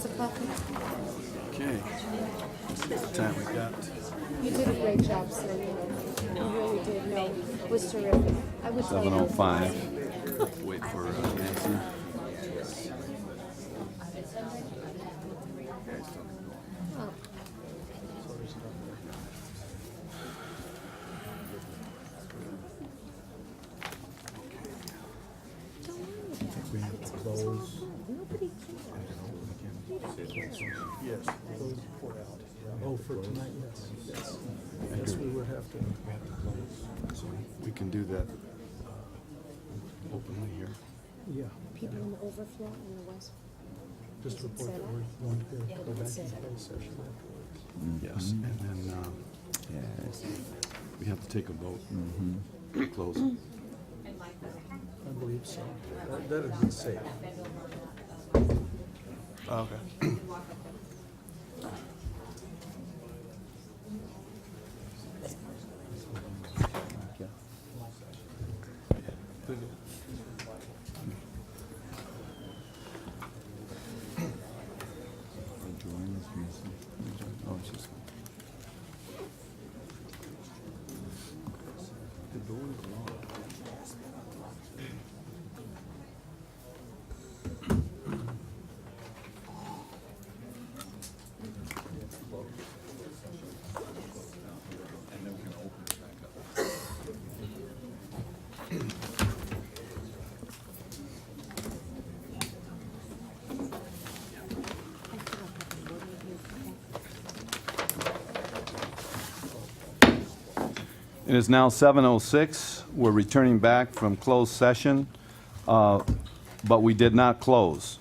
has a copy? Okay. What time we got? You did a great job, sir. You really did. No, it was terrific. I would tell you. 7:05. Wait for Nancy. Oh. We have to close. Nobody Yes, close the court out. Oh, for tonight, yes, yes. Yes, we would have to. So we can do that openly here. Yeah, people in the overflow in the west. just report that we're going to go back into closed session afterwards. Yes, and then Yes. we have to take a vote. Close. I believe so. That would be safe. Okay. Oh, it's just. The door is locked. It is now 7:06. We're returning back from closed session, but we did not close.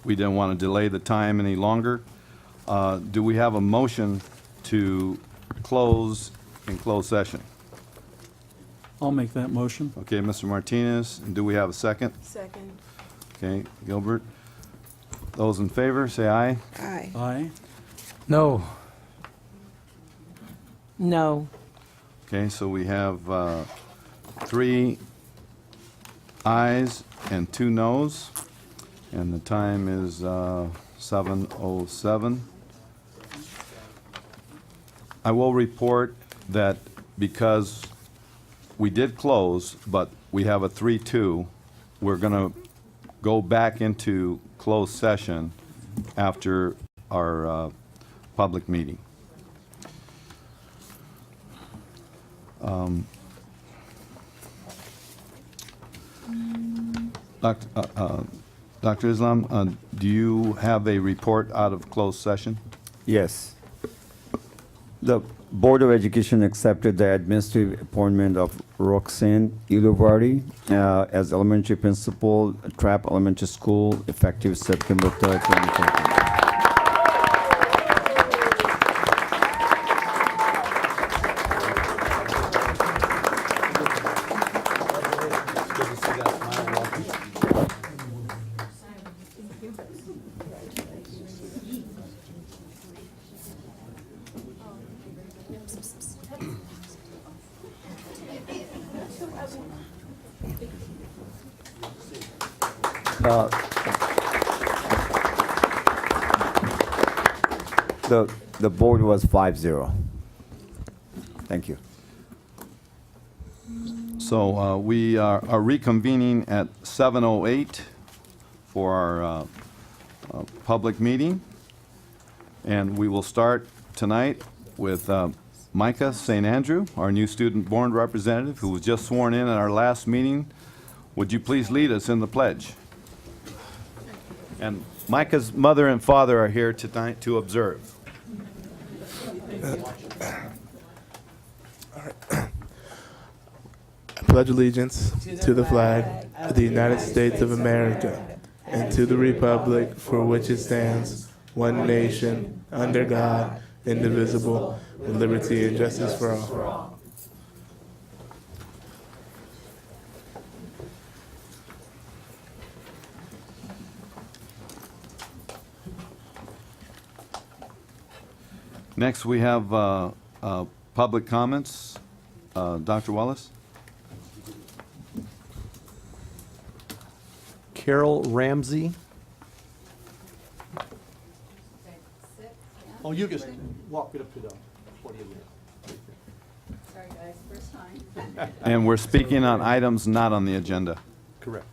We didn't want to delay the time any longer. Do we have a motion to close in closed session? I'll make that motion. Okay, Mr. Martinez, and do we have a second? Second. Okay, Gilbert. Those in favor, say aye. Aye. Aye. No. No. Okay, so we have 3 ayes and 2 noes, and the time is 7:07. I will report that because we did close, but we have a 3-2, we're going to go back into closed session after our public meeting. Dr. Islam, do you have a report out of closed session? Yes. The Board of Education accepted the administrative appointment of Roxanne Iluvari as elementary principal, Trapp Elementary School, effective September 3rd, 2014. The board was 5-0. Thank you. So we are reconvening at 7:08 for our public meeting. And we will start tonight with Micah St. Andrew, our new student board representative, who was just sworn in at our last meeting. Would you please lead us in the pledge? And Micah's mother and father are here tonight to observe. I pledge allegiance to the flag of the United States of America and to the republic for which it stands, one nation, under God, indivisible, with liberty and justice for all. Next, we have public comments. Dr. Wallace? Carol Ramsey. Oh, you just walk it up to the podium. Sorry, guys, first time. And we're speaking on items not on the agenda. Correct.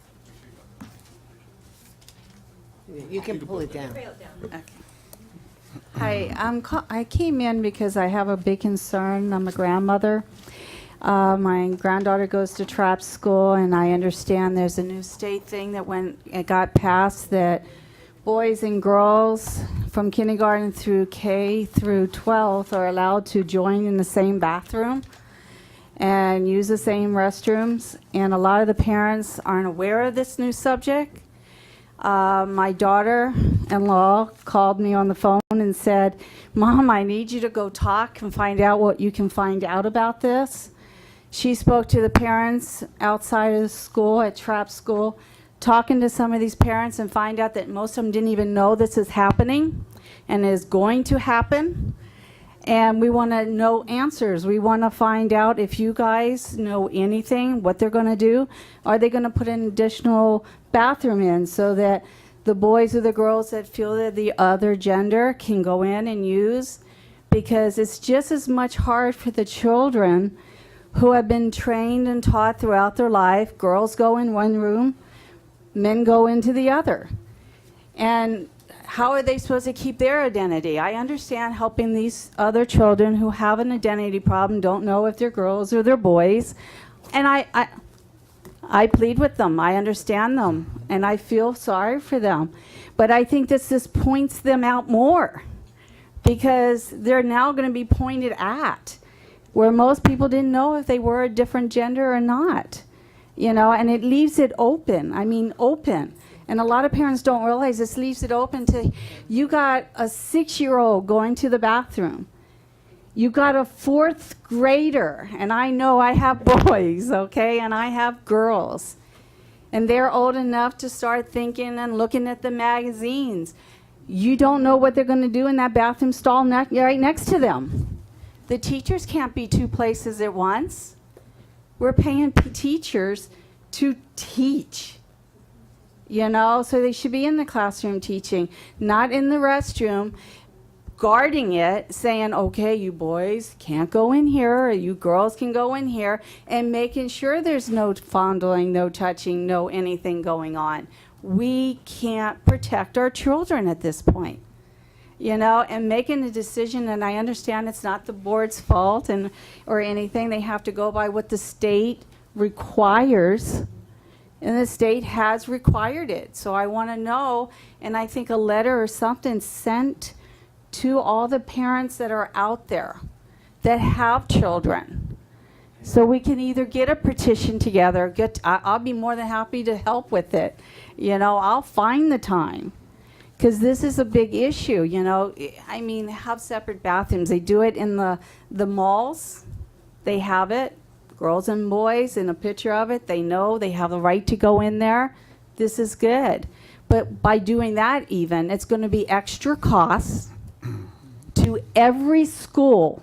You can pull it down. Hi, I came in because I have a big concern. I'm a grandmother. My granddaughter goes to trap school, and I understand there's a new state thing that it got passed that boys and girls from kindergarten through K through 12th are allowed to join in the same bathroom and use the same restrooms. And a lot of the parents aren't aware of this new subject. My daughter-in-law called me on the phone and said, "Mom, I need you to go talk and find out what you can find out about this." She spoke to the parents outside of the school, at Trap School, talking to some of these parents and find out that most of them didn't even know this is happening and is going to happen. And we want to know answers. We want to find out if you guys know anything, what they're going to do. Are they going to put an additional bathroom in so that the boys or the girls that feel that the other gender can go in and use? Because it's just as much hard for the children who have been trained and taught throughout their life. Girls go in one room, men go into the other. And how are they supposed to keep their identity? I understand helping these other children who have an identity problem, don't know if they're girls or they're boys. And I plead with them. I understand them. And I feel sorry for them. But I think this points them out more, because they're now going to be pointed at, where most people didn't know if they were a different gender or not. You know, and it leaves it open. I mean, open. And a lot of parents don't realize this leaves it open to, you got a 6-year-old going to the bathroom. You got a 4th grader, and I know I have boys, okay, and I have girls. And they're old enough to start thinking and looking at the magazines. You don't know what they're going to do in that bathroom stall right next to them. The teachers can't be 2 places at once. We're paying teachers to teach. You know, so they should be in the classroom teaching, not in the restroom, guarding it, saying, okay, you boys can't go in here, or you girls can go in here, and making sure there's no fondling, no touching, no anything going on. We can't protect our children at this point. You know, and making a decision, and I understand it's not the board's fault or anything. They have to go by what the state requires. And the state has required it. So I want to know, and I think a letter or something sent to all the parents that are out there that have children. So we can either get a petition together, I'll be more than happy to help with it. You know, I'll find the time. Because this is a big issue, you know. I mean, have separate bathrooms. They do it in the malls. They have it. Girls and boys, in a picture of it, they know they have the right to go in there. This is good. But by doing that even, it's going to be extra costs to every school.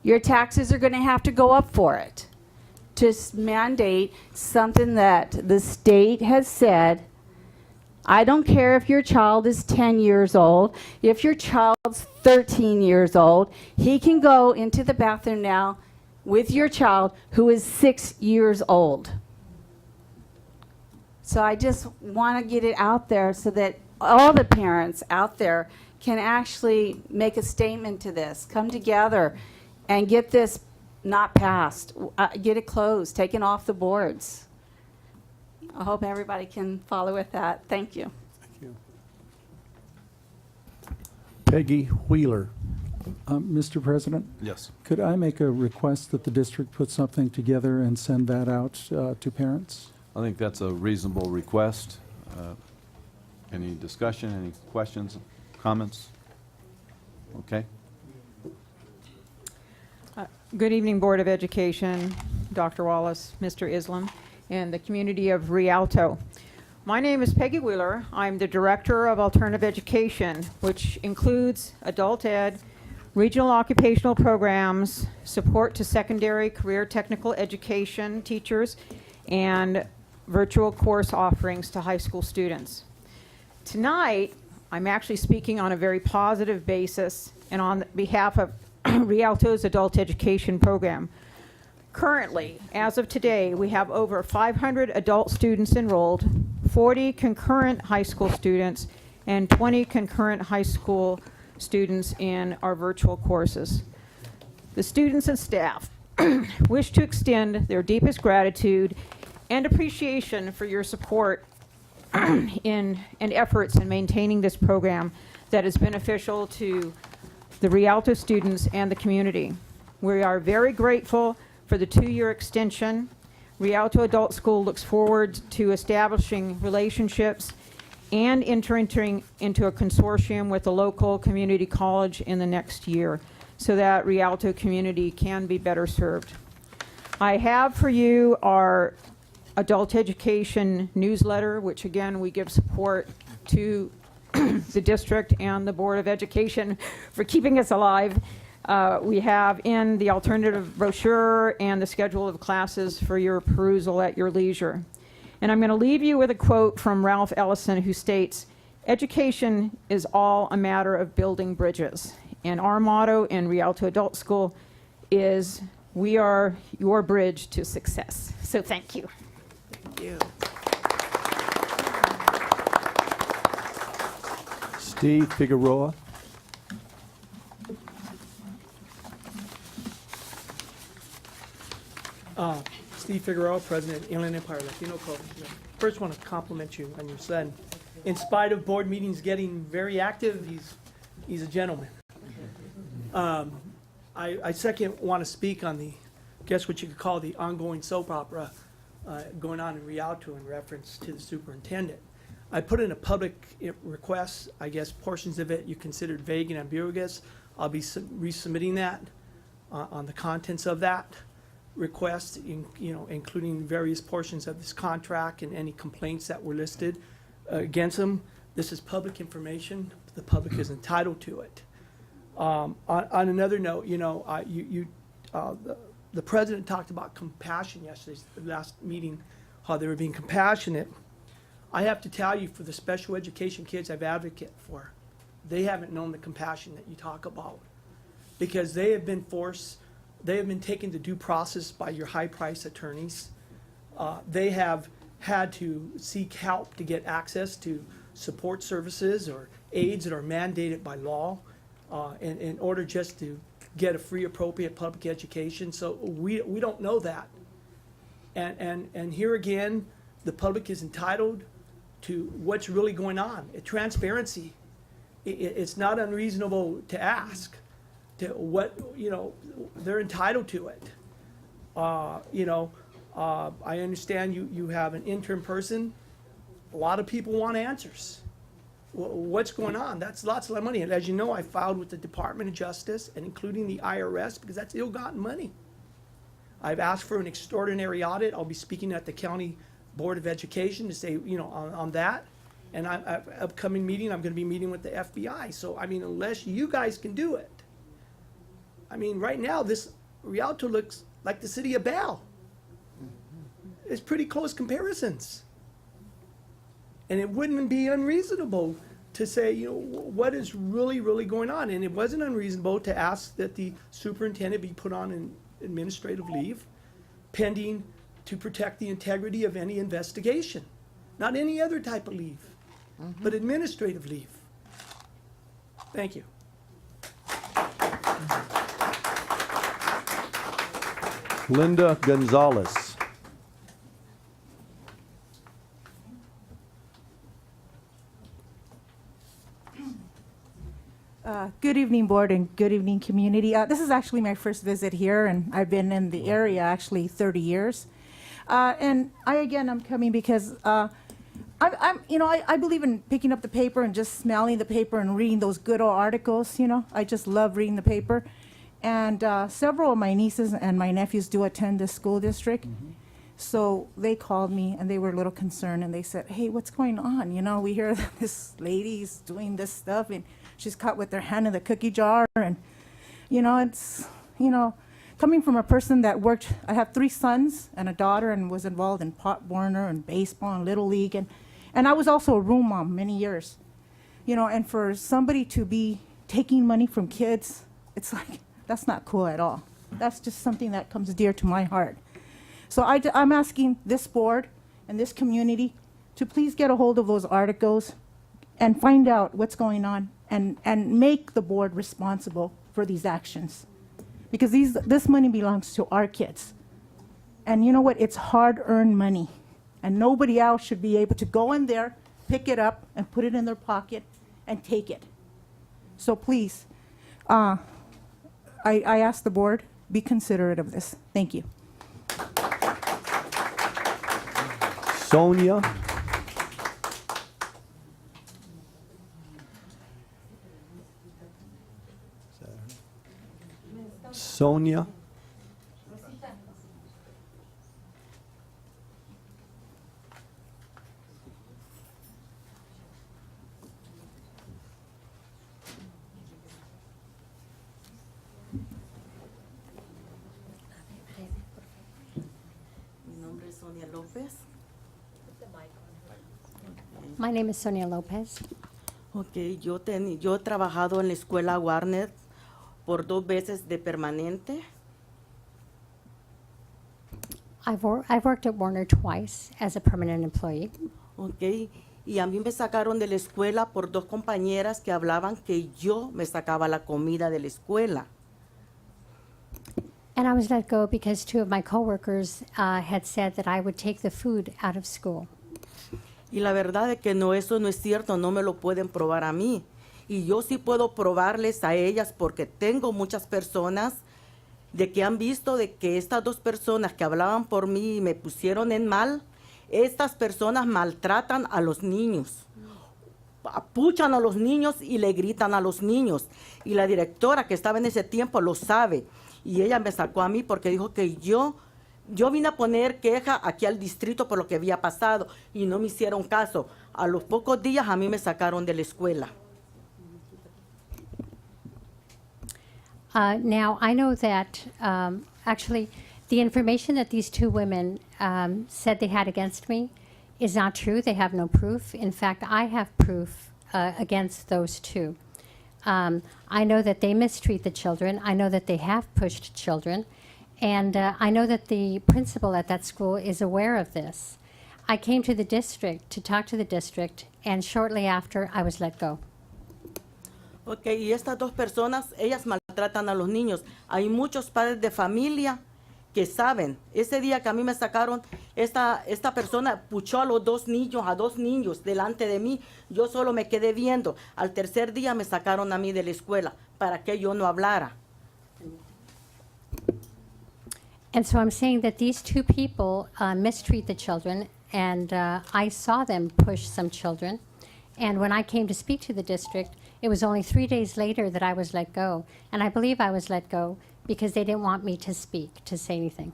Your taxes are going to have to go up for it to mandate something that the state has said. I don't care if your child is 10 years old. If your child's 13 years old, he can go into the bathroom now with your child who is 6 years old. So I just want to get it out there so that all the parents out there can actually make a statement to this, come together and get this not passed, get it closed, taken off the boards. I hope everybody can follow with that. Thank you. Thank you. Peggy Wheeler. Mr. President, Yes. could I make a request that the district put something together and send that out to parents? I think that's a reasonable request. Any discussion, any questions, comments? Okay. Good evening, Board of Education, Dr. Wallace, Mr. Islam, and the community of Rialto. My name is Peggy Wheeler. I'm the Director of Alternative Education, which includes adult ed, regional occupational programs, support to secondary career technical education teachers, and virtual course offerings to high school students. Tonight, I'm actually speaking on a very positive basis and on behalf of Rialto's adult education program. Currently, as of today, we have over 500 adult students enrolled, 40 concurrent high school students, and 20 concurrent high school students in our virtual courses. The students and staff wish to extend their deepest gratitude and appreciation for your support and efforts in maintaining this program that is beneficial to the Rialto students and the community. We are very grateful for the 2-year extension. Rialto Adult School looks forward to establishing relationships and entering into a consortium with the local community college in the next year so that Rialto community can be better served. I have for you our adult education newsletter, which again, we give support to the district and the Board of Education for keeping us alive. We have in the alternative brochure and the schedule of classes for your perusal at your leisure. And I'm going to leave you with a quote from Ralph Ellison, who states, "Education is all a matter of building bridges." And our motto in Rialto Adult School is, "We are your bridge to success." So thank you. Thank you. Steve Figueroa. Steve Figueroa, President of Inland Empire Latino Coalition. First, want to compliment you on your son. In spite of board meetings getting very active, he's a gentleman. I second want to speak on the, guess what you could call the ongoing soap opera going on in Rialto in reference to the superintendent. I put in a public request. I guess portions of it you considered vague and ambiguous. I'll be resubmitting that on the contents of that request, including various portions of this contract and any complaints that were listed against them. This is public information. The public is entitled to it. On another note, the president talked about compassion yesterday, the last meeting, how they were being compassionate. I have to tell you, for the special education kids I've advocated for, they haven't known the compassion that you talk about, because they have been taken to due process by your high-priced attorneys. They have had to seek help to get access to support services or aids that are mandated by law in order just to get a free, appropriate public education. So we don't know that. And here again, the public is entitled to what's really going on. Transparency. It's not unreasonable to ask to what, they're entitled to it. I understand you have an intern person. A lot of people want answers. What's going on? That's lots of money. And as you know, I filed with the Department of Justice and including the IRS because that's ill-gotten money. I've asked for an extraordinary audit. I'll be speaking at the County Board of Education to say, on that. And upcoming meeting, I'm going to be meeting with the FBI. So, unless you guys can do it, right now, this Rialto looks like the city of Bell. It's pretty close comparisons. And it wouldn't be unreasonable to say, what is really, really going on? And it wasn't unreasonable to ask that the superintendent be put on an administrative leave pending to protect the integrity of any investigation. Not any other type of leave, but administrative leave. Thank you. Linda Gonzalez. Good evening, board, and good evening, community. This is actually my first visit here, and I've been in the area actually 30 years. And I'm coming because I believe in picking up the paper and just smelling the paper and reading those good old articles. I just love reading the paper. And several of my nieces and my nephews do attend this school district. So they called me and they were a little concerned and they said, "Hey, what's going on? We hear that this lady's doing this stuff and she's caught with her hand in the cookie jar." And, it's, coming from a person that worked, I have 3 sons and a daughter and was involved in pot burner and baseball and Little League. And I was also a room mom many years. You know, and for somebody to be taking money from kids, it's like, that's not cool at all. That's just something that comes dear to my heart. So I'm asking this board and this community to please get a hold of those articles and find out what's going on and make the board responsible for these actions. Because this money belongs to our kids. And you know what? It's hard-earned money. And nobody else should be able to go in there, pick it up, and put it in their pocket and take it. So please, I ask the board, be considerate of this. Thank you. Sonia? Sonia? My name is Sonia Lopez. Ok, yo he trabajado en la escuela Warner por 2 veces de permanente. I've worked at Warner twice as a permanent employee. Ok, y a mí me sacaron de la escuela por 2 compañeras que hablaban que yo me sacaba la comida de la escuela. And I was let go because 2 of my coworkers had said that I would take the food out of school. Y la verdad es que no, eso no es cierto, no me lo pueden probar a mí. Y yo sí puedo probarles a ellas porque tengo muchas personas de que han visto de que estas 2 personas que hablaban por mí y me pusieron en mal, estas personas maltratan a los niños. Apuchan a los niños y le gritan a los niños. Y la directora que estaba en ese tiempo lo sabe. Y ella me sacó a mí porque dijo que yo vine a poner queja aquí al distrito por lo que había pasado y no me hicieron caso. A los pocos días a mí me sacaron de la escuela. Now, I know that actually the information that these 2 women said they had against me is not true. They have no proof. In fact, I have proof against those 2. I know that they mistreat the children. I know that they have pushed children. And I know that the principal at that school is aware of this. I came to the district to talk to the district, and shortly after, I was let go. Ok, y estas 2 personas, ellas maltratan a los niños. Hay muchos padres de familia que saben. Ese día que a mí me sacaron, esta persona puchó a los 2 niños delante de mí. Yo solo me quedé viendo. Al tercer día me sacaron a mí de la escuela para que yo no hablara. And so I'm saying that these 2 people mistreat the children, and I saw them push some children. And when I came to speak to the district, it was only 3 days later that I was let go. And I believe I was let go because they didn't want me to speak, to say anything.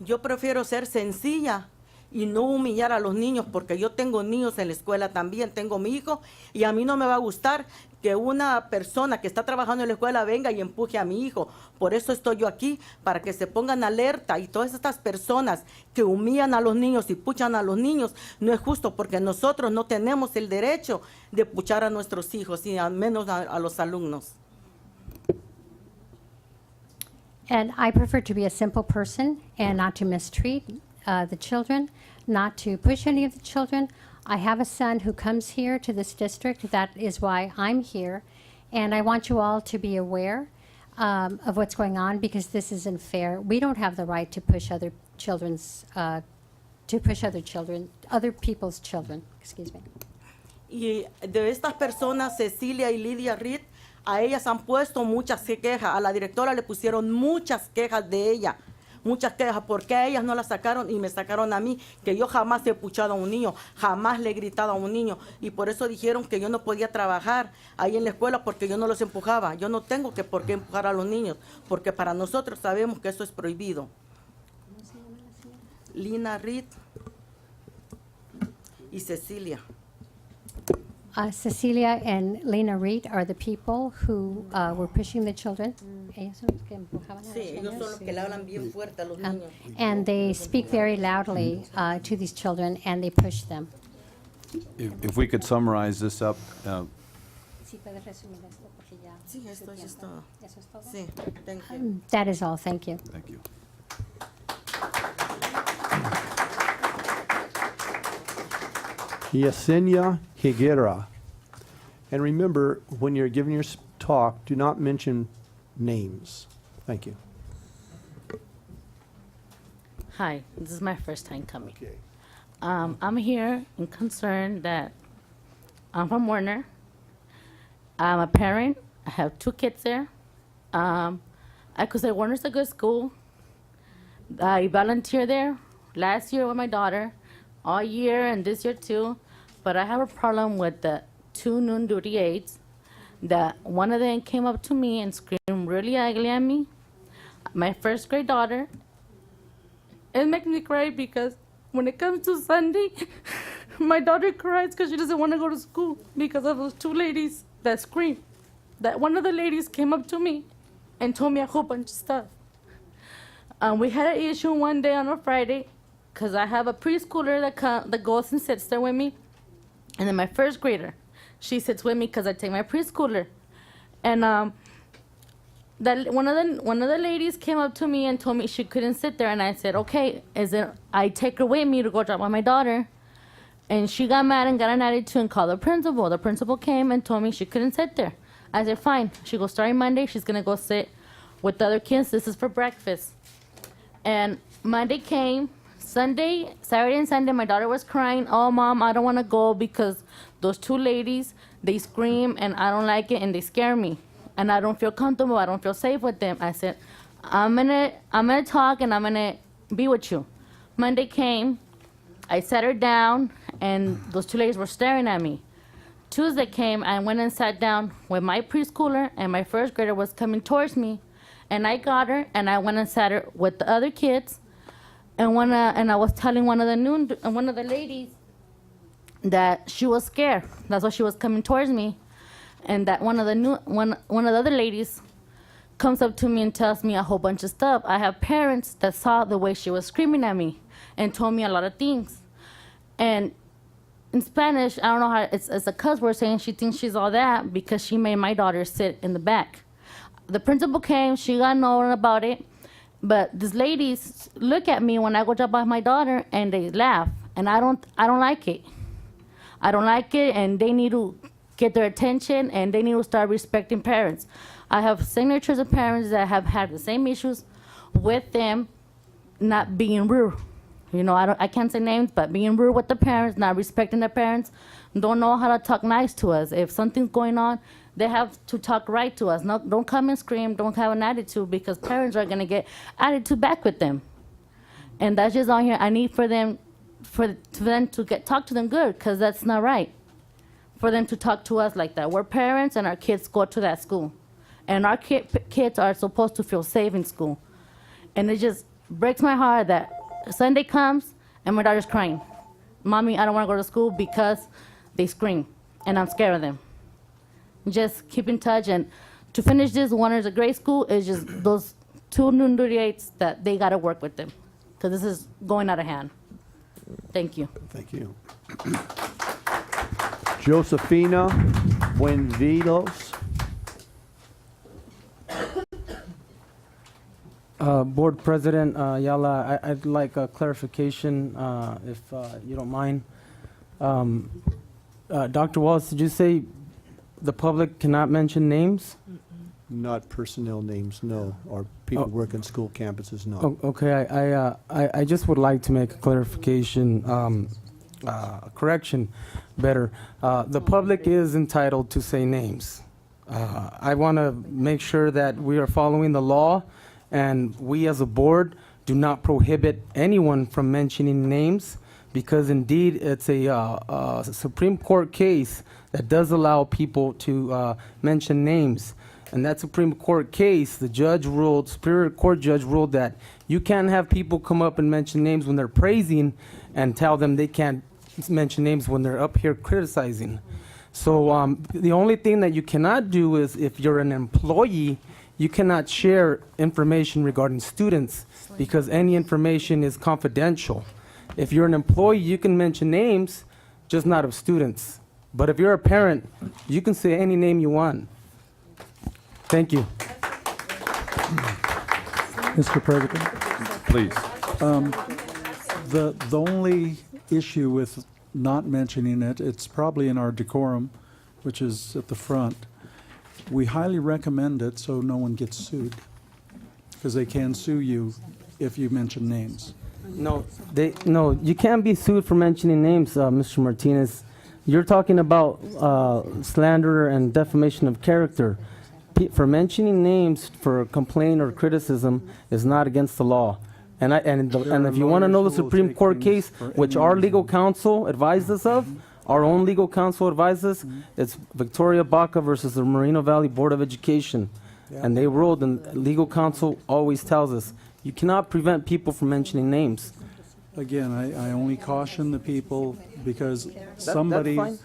Yo prefiero ser sencilla y no humillar a los niños porque yo tengo niños en la escuela también, tengo mi hijo y a mí no me va a gustar que una persona que está trabajando en la escuela venga y empuje a mi hijo. Por eso estoy yo aquí, para que se pongan alerta y todas estas personas que humillan a los niños y puchan a los niños, no es justo porque nosotros no tenemos el derecho de puchar a nuestros hijos y al menos a los alumnos. And I prefer to be a simple person and not to mistreat the children, not to push any of the children. I have a son who comes here to this district. That is why I'm here. And I want you all to be aware of what's going on because this isn't fair. We don't have the right to push other other people's children, excuse me. Y de estas personas, Cecilia y Lidia Reed, a ellas han puesto muchas quejas. A la directora le pusieron muchas quejas de ella. Muchas quejas, porque a ellas no la sacaron y me sacaron a mí, que yo jamás he puchado a un niño, jamás le he gritado a un niño, y por eso dijeron que yo no podía trabajar ahí en la escuela porque yo no los empujaba. Yo no tengo por qué empujar a los niños, porque para nosotros sabemos que eso es prohibido. ¿Cómo se llama la señora? Lina Reed y Cecilia. Cecilia and Lena Reed are the people who were pushing the children. Ellos son los que empujaban a los Sí, ellos son niños. los que le hablan bien fuerte a los niños. And they speak very loudly to these children and they push them. If we could summarize this up, Si puedes resumir esto, porque ya Sí, su esto ya es tiempo. todo. ¿Eso es todo? Sí, thank you. That is all, thank you. thank you. Yesenia Higuera. And remember, when you're giving your talk, do not mention names. Thank you. Hi, this is my first time coming. Okay. I'm here in concern that I'm from Warner. I'm a parent. I have 2 kids there. I could say Warner's a good school. I volunteer there last year with my daughter, all year and this year too. But I have a problem with the 2 noon duty aides. That one of them came up to me and screamed really ugly at me. My first grade daughter. It makes me cry because when it comes to Sunday, my daughter cries because she doesn't want to go to school because of those 2 ladies that scream. That one of the ladies came up to me and told me a whole bunch of stuff. We had an issue one day on a Friday because I have a preschooler that goes and sits there with me. And then my first grader, she sits with me because I take my preschooler. And that one of the ladies came up to me and told me she couldn't sit there, and I said, okay, I take her with me to go drop off my daughter. And she got mad and got an attitude and called the principal. The principal came and told me she couldn't sit there. I said, fine. She goes, starting Monday, she's gonna go sit with the other kids. This is for breakfast. And Monday came, Saturday and Sunday, my daughter was crying, oh mom, I don't wanna go because those 2 ladies, they scream and I don't like it and they scare me. And I don't feel comfortable, I don't feel safe with them. I said, I'm gonna talk and I'm gonna be with you. Monday came, I sat her down and those 2 ladies were staring at me. Tuesday came, I went and sat down with my preschooler and my first grader was coming towards me. And I got her and I went and sat her with the other kids. And I was telling one of the ladies that she was scared. That's why she was coming towards me. And that one of the other ladies comes up to me and tells me a whole bunch of stuff. I have parents that saw the way she was screaming at me and told me a lot of things. And in Spanish, I don't know how, it's a cuss word saying she thinks she's all that because she made my daughter sit in the back. The principal came, she got known about it, but these ladies look at me when I go drop off my daughter and they laugh, and I don't like it. I don't like it, and they need to get their attention and they need to start respecting parents. I have signatures of parents that have had the same issues with them not being rude. You know, I can't say names, but being rude with the parents, not respecting the parents, don't know how to talk nice to us. If something's going on, they have to talk right to us. Don't come and scream, don't have an attitude, because parents are gonna get attitude back with them. And that's just on here. I need for them to talk to them good, because that's not right. For them to talk to us like that. We're parents and our kids go to that school. And our kids are supposed to feel safe in school. And it just breaks my heart that Sunday comes and my daughter's crying. Mommy, I don't want to go to school because they scream and I'm scared of them. Just keep in touch, and to finish this, Warner's a great school. It's just those 2 noon duty aides that they got to work with them, because this is going out of hand. Thank you. Thank you. Josefina Buenvidos. Board President Ayala, I'd like a clarification, if you don't mind. Dr. Wallace, did you say the public cannot mention names? Not personnel names, no, or people working school campuses, no. Oh, okay, I just would like to make a clarification, correction, better. The public is entitled to say names. I want to make sure that we are following the law, and we as a board do not prohibit anyone from mentioning names, because indeed it's a Supreme Court case that does allow people to mention names. And that Supreme Court case, the judge ruled, Superior Court judge ruled that you can't have people come up and mention names when they're praising and tell them they can't mention names when they're up here criticizing. So the only thing that you cannot do is, if you're an employee, you cannot share information regarding students, because any information is confidential. If you're an employee, you can mention names, just not of students. But if you're a parent, you can say any name you want. Thank you. Mr. President, Please. the only issue with not mentioning it, it's probably in our decorum, which is at the front. We highly recommend it so no one gets sued, because they can sue you if you mention names. No, you can't be sued for mentioning names, Mr. Martinez. You're talking about slander and defamation of character. For mentioning names for complaint or criticism is not against the law. And if you want to know the Supreme Court case, which our legal counsel advised us of, our own legal counsel advised us, it's Victoria Baca versus the Moreno Valley Board of Education. And they ruled, and legal counsel always tells us, you cannot prevent people from mentioning names. Again, I only caution the people because That's somebody fine.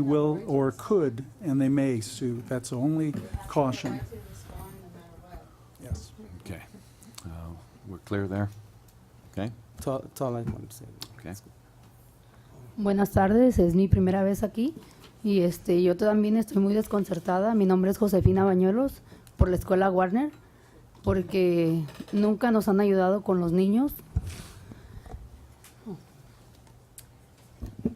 will or could, and they may sue. That's the only caution. Yes. Okay. We're clear there? Okay? That's all I want to say. Okay. Buenas tardes, es mi primera vez aquí y yo también estoy muy desconcertada. Mi nombre es Josefina Bañuelos por la escuela Warner porque nunca nos han ayudado con los niños.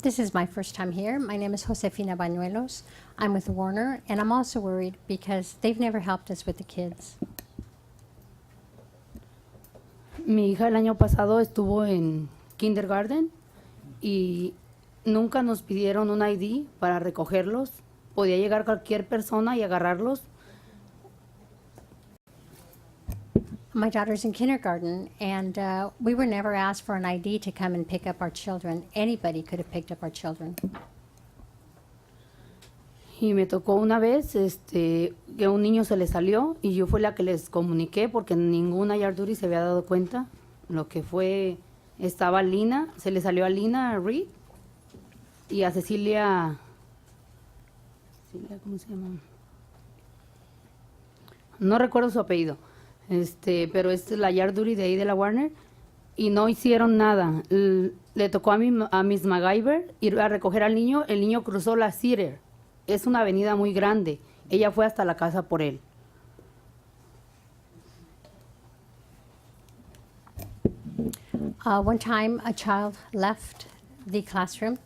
This is my first time here. My name is Josefina Bañuelos. I'm with Warner, and I'm also worried because they've never helped us with the kids. Mi hija el año pasado estuvo en kindergarten y nunca nos pidieron un ID para recogerlos. Podía llegar cualquier persona y agarrarlos. My daughter's in kindergarten, and we were never asked for an ID to come and pick up our children. Anybody could have picked up our children. Y me tocó una vez que un niño se le salió y yo fui la que les comuniqué porque ninguna Yarduri se había dado cuenta. Lo que fue, estaba Lina, se le salió a Lina Reed y a Cecilia, ¿cómo se llama? No recuerdo su apellido, pero es la Yarduri de ahí de la Warner y no hicieron nada. Le tocó a Miss MacGyver ir a recoger al niño, el niño cruzó la Cedar. Es una avenida muy grande. Ella fue hasta la casa por él. One time, a child left the classroom,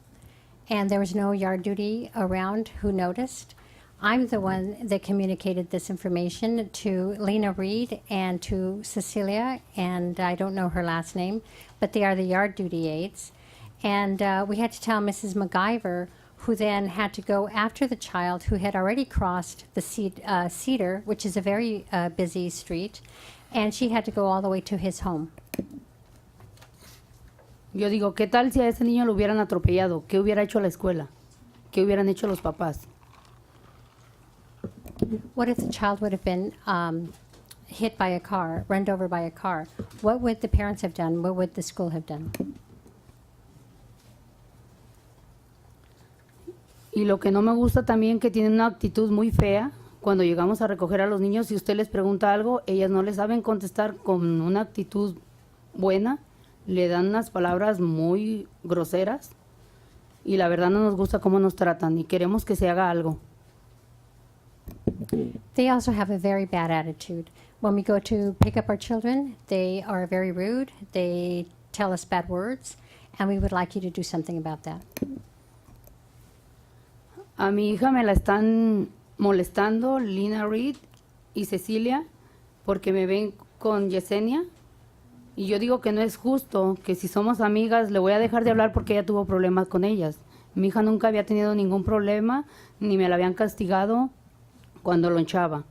and there was no yard duty around who noticed. I'm the one that communicated this information to Lena Reed and to Cecilia, and I don't know her last name, but they are the yard duty aides. And we had to tell Mrs. MacGyver, who then had to go after the child who had already crossed the Cedar, which is a very busy street, and she had to go all the way to his home. Yo digo, ¿qué tal si a ese niño lo hubieran atropellado? ¿Qué hubiera hecho la escuela? ¿Qué hubieran hecho los papás? What if the child would have been hit by a car, run over by a car? What would the parents have done? What would the school have done? Y lo que no me gusta también que tienen una actitud muy fea. Cuando llegamos a recoger a los niños, si usted les pregunta algo, ellas no les saben contestar con una actitud buena. Le dan unas palabras muy groseras. Y la verdad no nos gusta cómo nos tratan y queremos que se haga algo. They also have a very bad attitude. When we go to pick up our children, they are very rude. They tell us bad words, and we would like you to do something about that. A mi hija me la están molestando Lina Reed y Cecilia porque me ven con Yesenia y yo digo que no es justo, que si somos amigas le voy a dejar de hablar porque ella tuvo problemas con ellas. Mi hija nunca había tenido ningún problema ni me la habían castigado cuando lonchaba.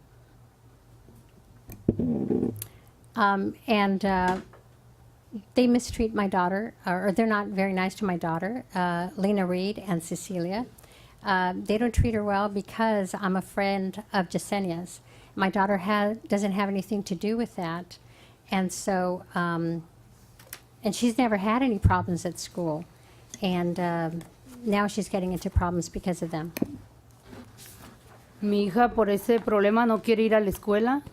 They mistreat my daughter, or they're not very nice to my daughter, Lena Reed and Cecilia. They don't treat her well because I'm a friend of Jasenia's. My daughter doesn't have anything to do with that. And so, and she's never had any problems at school. And now she's getting into problems because of them. Mi hija por ese problema no quiere ir a la escuela.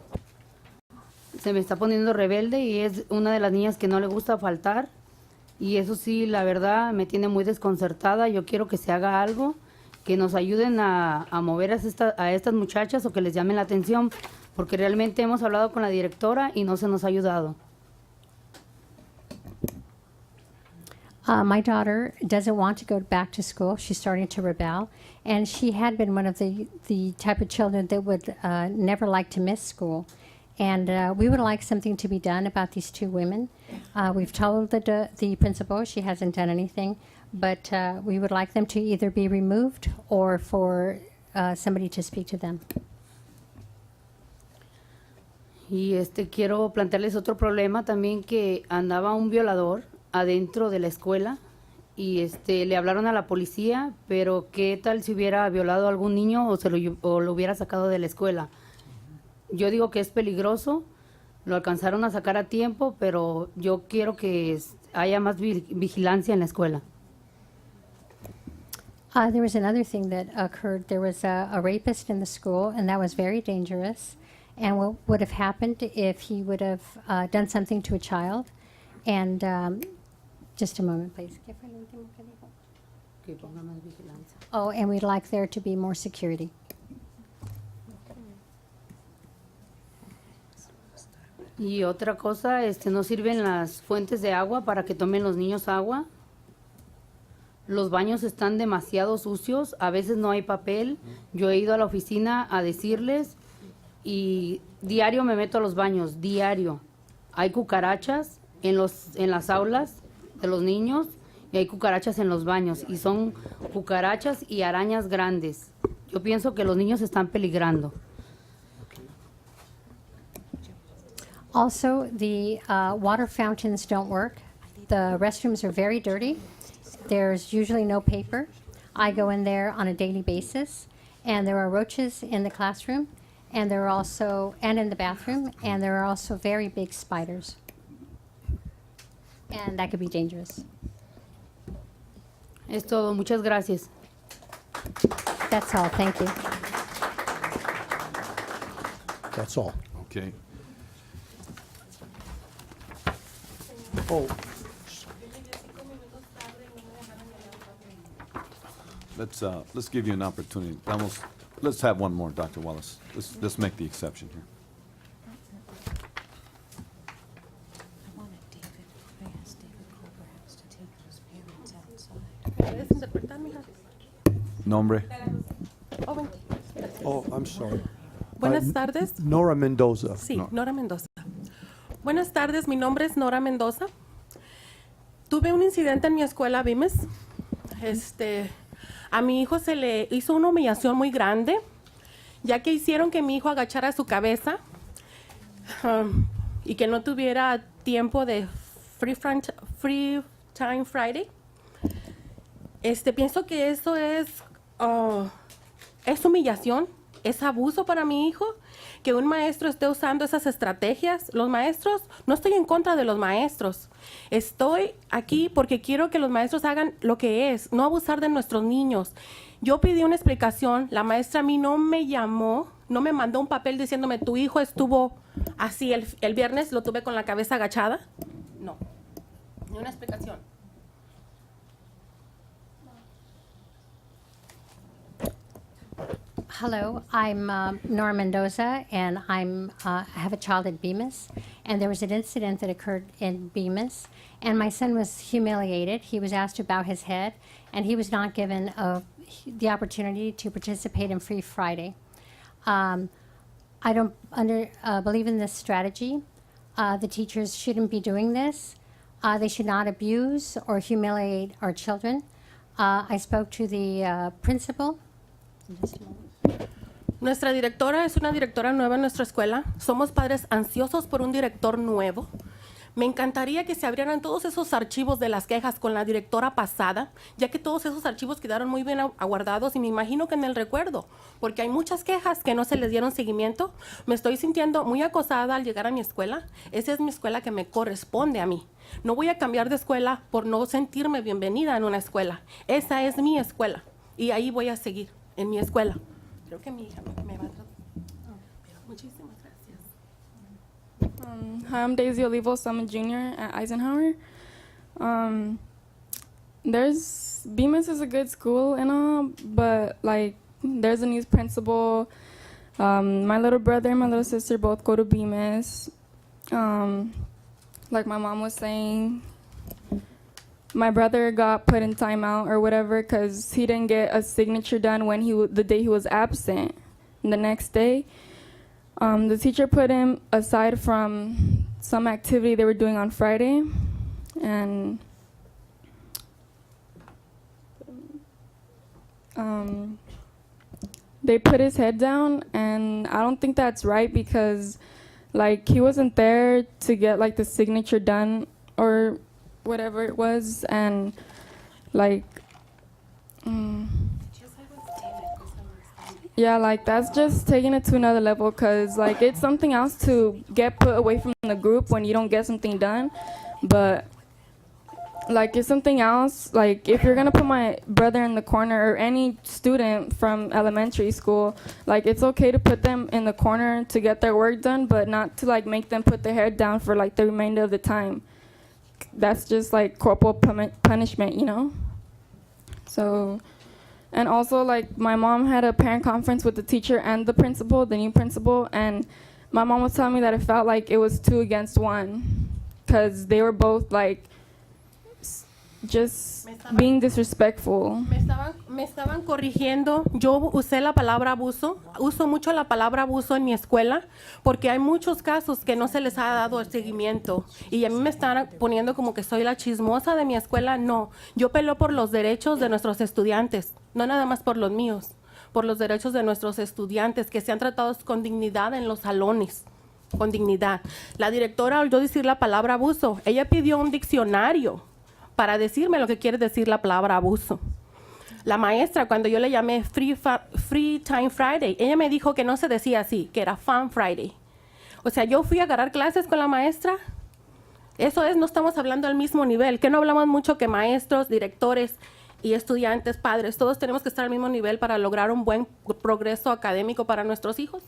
Se me está poniendo rebelde y es una de las niñas que no le gusta faltar. Y eso sí, la verdad, me tiene muy desconcertada. Yo quiero que se haga algo, que nos ayuden a mover a estas muchachas o que les llamen la atención, porque realmente hemos hablado con la directora y no se nos ha ayudado. My daughter doesn't want to go back to school. She's starting to rebel. And she had been one of the type of children that would never like to miss school. And we would like something to be done about these two women. We've told the principal she hasn't done anything, but we would like them to either be removed or for somebody to speak to them. Y quiero plantearles otro problema también, que andaba un violador adentro de la escuela y le hablaron a la policía, pero qué tal si hubiera violado a algún niño o lo hubiera sacado de la escuela. Yo digo que es peligroso, lo alcanzaron a sacar a tiempo, pero yo quiero que haya más vigilancia en la escuela. There was another thing that occurred. There was a rapist in the school, and that was very dangerous. And what would have happened if he would have done something to a child? And just a moment, please. Que ponga más vigilancia. Oh, and we'd like there to be more security. Y otra cosa, no sirven las fuentes de agua para que tomen los niños agua. Los baños están demasiado sucios, a veces no hay papel. Yo he ido a la oficina a decirles y diario me meto a los baños, diario. Hay cucarachas en las aulas de los niños y hay cucarachas en los baños, y son cucarachas y arañas grandes. Yo pienso que los niños están peligrando. Also, the water fountains don't work. The restrooms are very dirty. There's usually no paper. I go in there on a daily basis, and there are roaches in the classroom, and in the bathroom, and there are also very big spiders. And that could be dangerous. Es todo. Muchas gracias. That's all. Thank you. That's all. Okay. Oh, let's give you an opportunity. Let's have one more, Dr. Wallace. Let's make the exception here. Nombre? oh, I'm sorry. Buenas tardes. Nora Mendoza. Sí, No. Nora Mendoza. Buenas tardes, mi nombre es Nora Mendoza. Tuve un incidente en mi escuela Vimes. A mi hijo se le hizo una humillación muy grande, ya que hicieron que mi hijo agachara su cabeza y que no tuviera tiempo de Free Time Friday. Pienso que eso es humillación, es abuso para mi hijo, que un maestro esté usando esas estrategias. Los maestros, no estoy en contra de los maestros. Estoy aquí porque quiero que los maestros hagan lo que es, no abusar de nuestros niños. Yo pedí una explicación, la maestra a mí no me llamó, no me mandó un papel diciéndome, tu hijo estuvo así el viernes, lo tuve con la cabeza agachada. No, ni una explicación. Hello, I'm Nora Mendoza, and I have a child at Bemis, and there was an incident that occurred in Bemis, and my son was humiliated. He was asked to bow his head, and he was not given the opportunity to participate in Free Friday. I don't believe in this strategy. The teachers shouldn't be doing this. They should not abuse or humiliate our children. I spoke to the principal. Nuestra directora es una directora nueva en nuestra escuela. Somos padres ansiosos por un director nuevo. Me encantaría que se abrieran todos esos archivos de las quejas con la directora pasada, ya que todos esos archivos quedaron muy bien aguardados y me imagino que en el recuerdo, porque hay muchas quejas que no se les dieron seguimiento. Me estoy sintiendo muy acosada al llegar a mi escuela. Esa es mi escuela que me corresponde a mí. No voy a cambiar de escuela por no sentirme bienvenida en una escuela. Esa es mi escuela y ahí voy a seguir, en mi escuela. Creo que mi hija me va a tratar. Muchísimas gracias. Hi, I'm Daisy Olivos. I'm a junior at Eisenhower. There's Bemis is a good school and all, but like there's a new principal. My little brother and my little sister both go to Bemis. Like my mom was saying, my brother got put in timeout or whatever because he didn't get a signature done when the day he was absent. And the next day, the teacher put him aside from some activity they were doing on Friday, and they put his head down, and I don't think that's right because like he wasn't there to get like the signature done or whatever it was, and like yeah, like that's just taking it to another level because like it's something else to get put away from the group when you don't get something done, but like it's something else. Like if you're gonna put my brother in the corner or any student from elementary school, like it's okay to put them in the corner to get their work done, but not to like make them put their head down for like the remainder of the time. That's just like corporal punishment, you know? So, and also like my mom had a parent conference with the teacher and the principal, the new principal, and my mom was telling me that it felt like it was 2 against 1 because they were both like just being disrespectful. Me estaban corrigiendo. Yo usé la palabra abuso. Uso mucho la palabra abuso en mi escuela porque hay muchos casos que no se les ha dado el seguimiento. Y a mí me están poniendo como que soy la chismosa de mi escuela. No, yo peleo por los derechos de nuestros estudiantes, no nada más por los míos, por los derechos de nuestros estudiantes que sean tratados con dignidad en los salones. Con dignidad. La directora, al yo decir la palabra abuso, ella pidió un diccionario para decirme lo que quiere decir la palabra abuso. La maestra, cuando yo le llamé Free Time Friday, ella me dijo que no se decía así, que era Fun Friday. O sea, yo fui a agarrar clases con la maestra. Eso es, no estamos hablando al mismo nivel, que no hablamos mucho que maestros, directores y estudiantes, padres, todos tenemos que estar al mismo nivel para lograr un buen progreso académico para nuestros hijos.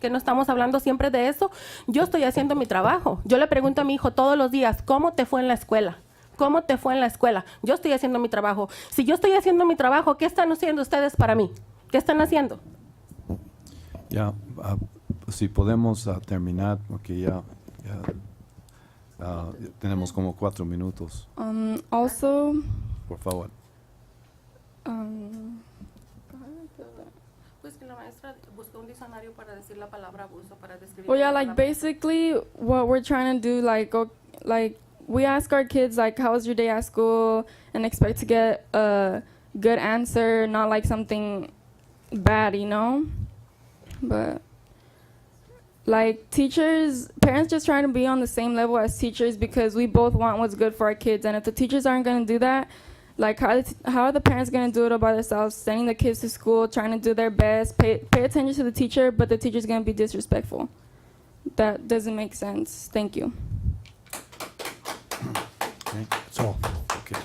Que no estamos hablando siempre de eso. Yo estoy haciendo mi trabajo. Yo le pregunto a mi hijo todos los días, ¿cómo te fue en la escuela? ¿Cómo te fue en la escuela? Yo estoy haciendo mi trabajo. Si yo estoy haciendo mi trabajo, ¿qué están haciendo ustedes para mí? ¿Qué están haciendo? Ya, si podemos terminar, porque ya tenemos como 4 minutos. Also, Por favor. Pues que la maestra buscó un diccionario para decir la palabra abuso, para describir. well, yeah, like basically what we're trying to do, like we ask our kids like, how was your day at school, and expect to get a good answer, not like something bad, you know? But like parents just trying to be on the same level as teachers because we both want what's good for our kids, and if the teachers aren't going to do that, like how are the parents going to do it all by themselves, sending the kids to school, trying to do their best, pay attention to the teacher, but the teacher's going to be disrespectful? That doesn't make sense. Thank you. Okay, that's all. Okay.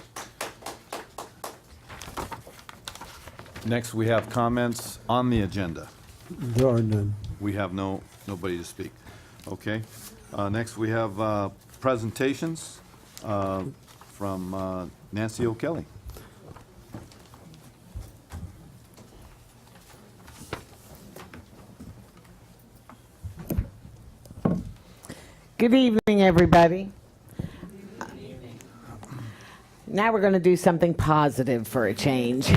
Next, we have comments on the agenda. There are none. We have nobody to speak. Okay. Next, we have presentations from Nancy O'Kelly. Good evening, everybody. Now we're going to do something positive for a change.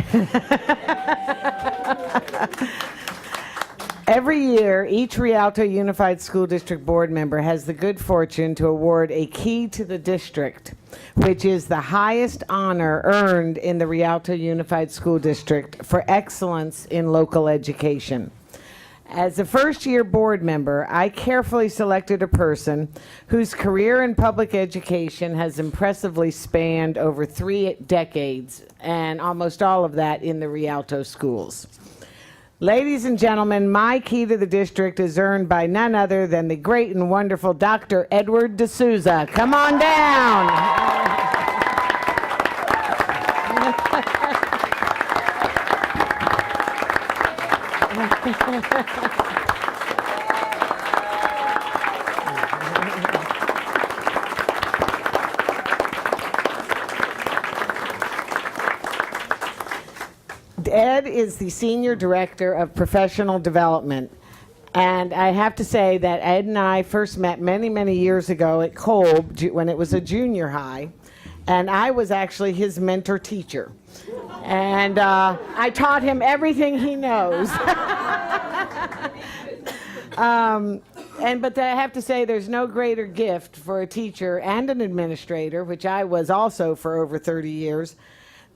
Every year, each Rialto Unified School District board member has the good fortune to award a key to the district, which is the highest honor earned in the Rialto Unified School District for excellence in local education. As a first-year board member, I carefully selected a person whose career in public education has impressively spanned over 3 decades, and almost all of that in the Rialto schools. Ladies and gentlemen, my key to the district is earned by none other than the great and wonderful Dr. Edward D'Souza. Come on down. Ed is the Senior Director of Professional Development. And I have to say that Ed and I first met many, many years ago at Kolb when it was a junior high. And I was actually his mentor teacher. And I taught him everything he knows. But I have to say there's no greater gift for a teacher and an administrator, which I was also for over 30 years,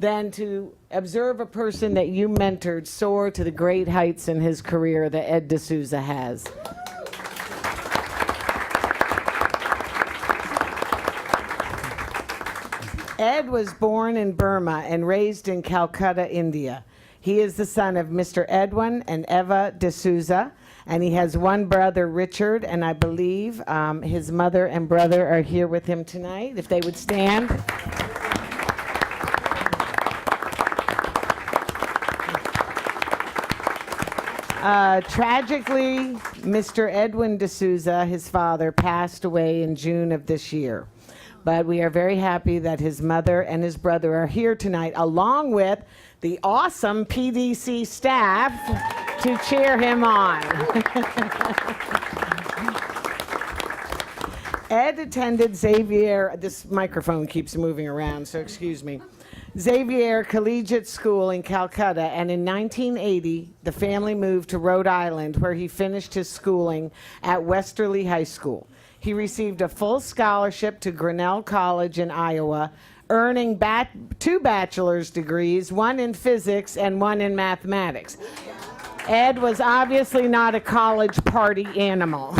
than to observe a person that you mentored soar to the great heights in his career that Ed D'Souza has. Ed was born in Burma and raised in Calcutta, India. He is the son of Mr. Edwin and Eva D'Souza, and he has one brother, Richard, and I believe his mother and brother are here with him tonight, if they would stand. Tragically, Mr. Edwin D'Souza, his father, passed away in June of this year. But we are very happy that his mother and his brother are here tonight, along with the awesome PDC staff to cheer him on. Ed attended Xavier, this microphone keeps moving around, so excuse me. Xavier Collegiate School in Calcutta, and in 1980, the family moved to Rhode Island, where he finished his schooling at Westerly High School. He received a full scholarship to Grinnell College in Iowa, earning 2 bachelor's degrees, one in physics and one in mathematics. Ed was obviously not a college party animal.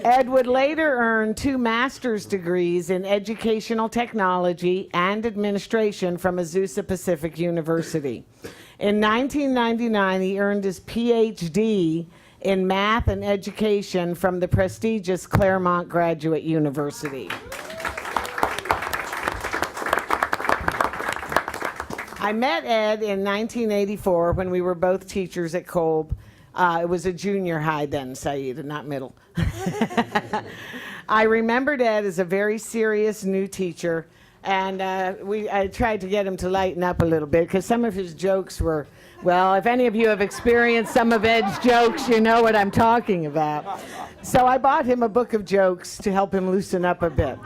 Ed would later earn 2 master's degrees in educational technology and administration from Azusa Pacific University. In 1999, he earned his PhD in math and education from the prestigious Claremont Graduate University. I met Ed in 1984 when we were both teachers at Kolb. It was a junior high then, Saeed, not middle. I remembered Ed as a very serious new teacher, and I tried to get him to lighten up a little bit because some of his jokes were, well, if any of you have experienced some of Ed's jokes, you know what I'm talking about. So I bought him a book of jokes to help him loosen up a bit.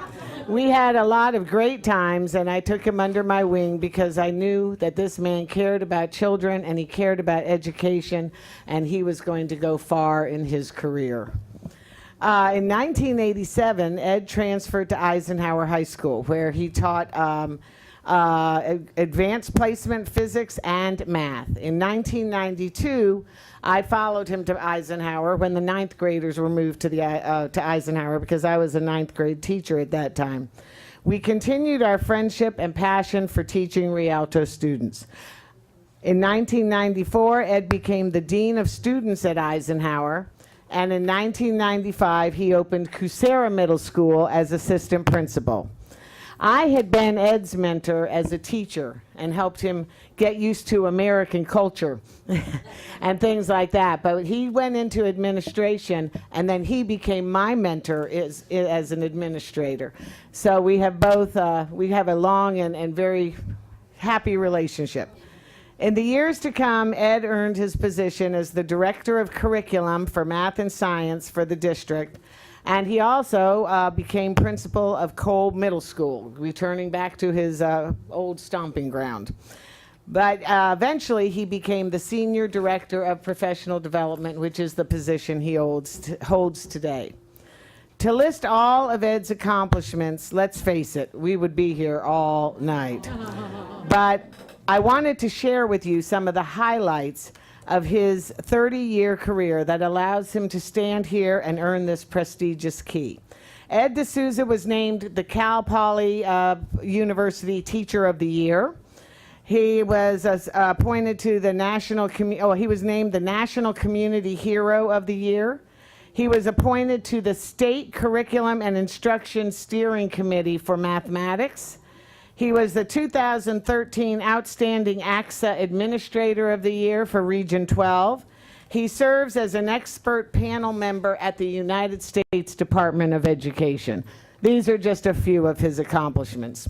We had a lot of great times, and I took him under my wing because I knew that this man cared about children and he cared about education, and he was going to go far in his career. In 1987, Ed transferred to Eisenhower High School, where he taught advanced placement physics and math. In 1992, I followed him to Eisenhower when the 9th graders were moved to Eisenhower because I was a 9th grade teacher at that time. We continued our friendship and passion for teaching Rialto students. In 1994, Ed became the Dean of Students at Eisenhower, and in 1995, he opened Coursera Middle School as assistant principal. I had been Ed's mentor as a teacher and helped him get used to American culture and things like that. But he went into administration, and then he became my mentor as an administrator. So we have both, we have a long and very happy relationship. In the years to come, Ed earned his position as the Director of Curriculum for Math and Science for the district. And he also became principal of Kolb Middle School, returning back to his old stomping ground. But eventually, he became the Senior Director of Professional Development, which is the position he holds today. To list all of Ed's accomplishments, let's face it, we would be here all night. But I wanted to share with you some of the highlights of his 30-year career that allows him to stand here and earn this prestigious key. Ed D'Souza was named the Cal Poly University Teacher of the Year. He was appointed to the he was named the National Community Hero of the Year. He was appointed to the State Curriculum and Instruction Steering Committee for Mathematics. He was the 2013 Outstanding AXA Administrator of the Year for Region 12. He serves as an expert panel member at the United States Department of Education. These are just a few of his accomplishments.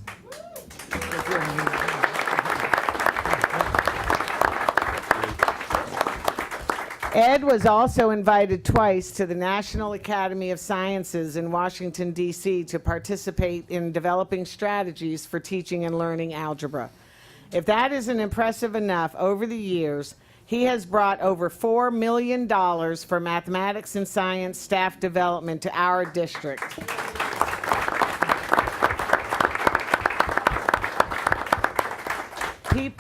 Ed was also invited twice to the National Academy of Sciences in Washington, D.C. to participate in developing strategies for teaching and learning algebra. If that isn't impressive enough, over the years, he has brought over $4 million for mathematics and science staff development to our district.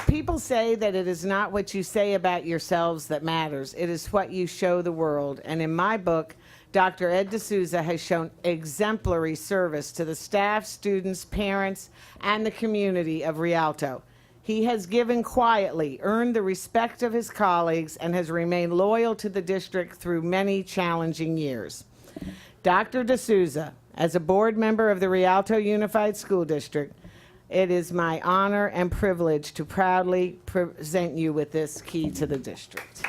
People say that it is not what you say about yourselves that matters. It is what you show the world. And in my book, Dr. Ed D'Souza has shown exemplary service to the staff, students, parents, and the community of Rialto. He has given quietly, earned the respect of his colleagues, and has remained loyal to the district through many challenging years. Dr. D'Souza, as a board member of the Rialto Unified School District, it is my honor and privilege to proudly present you with this key to the district.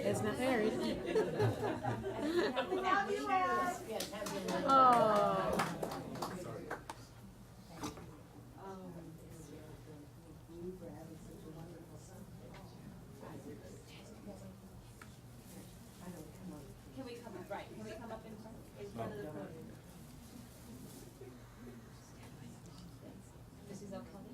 It's not married. Oh. Can we come up, right, can we come up in front of the podium? Mrs. O'Kelly.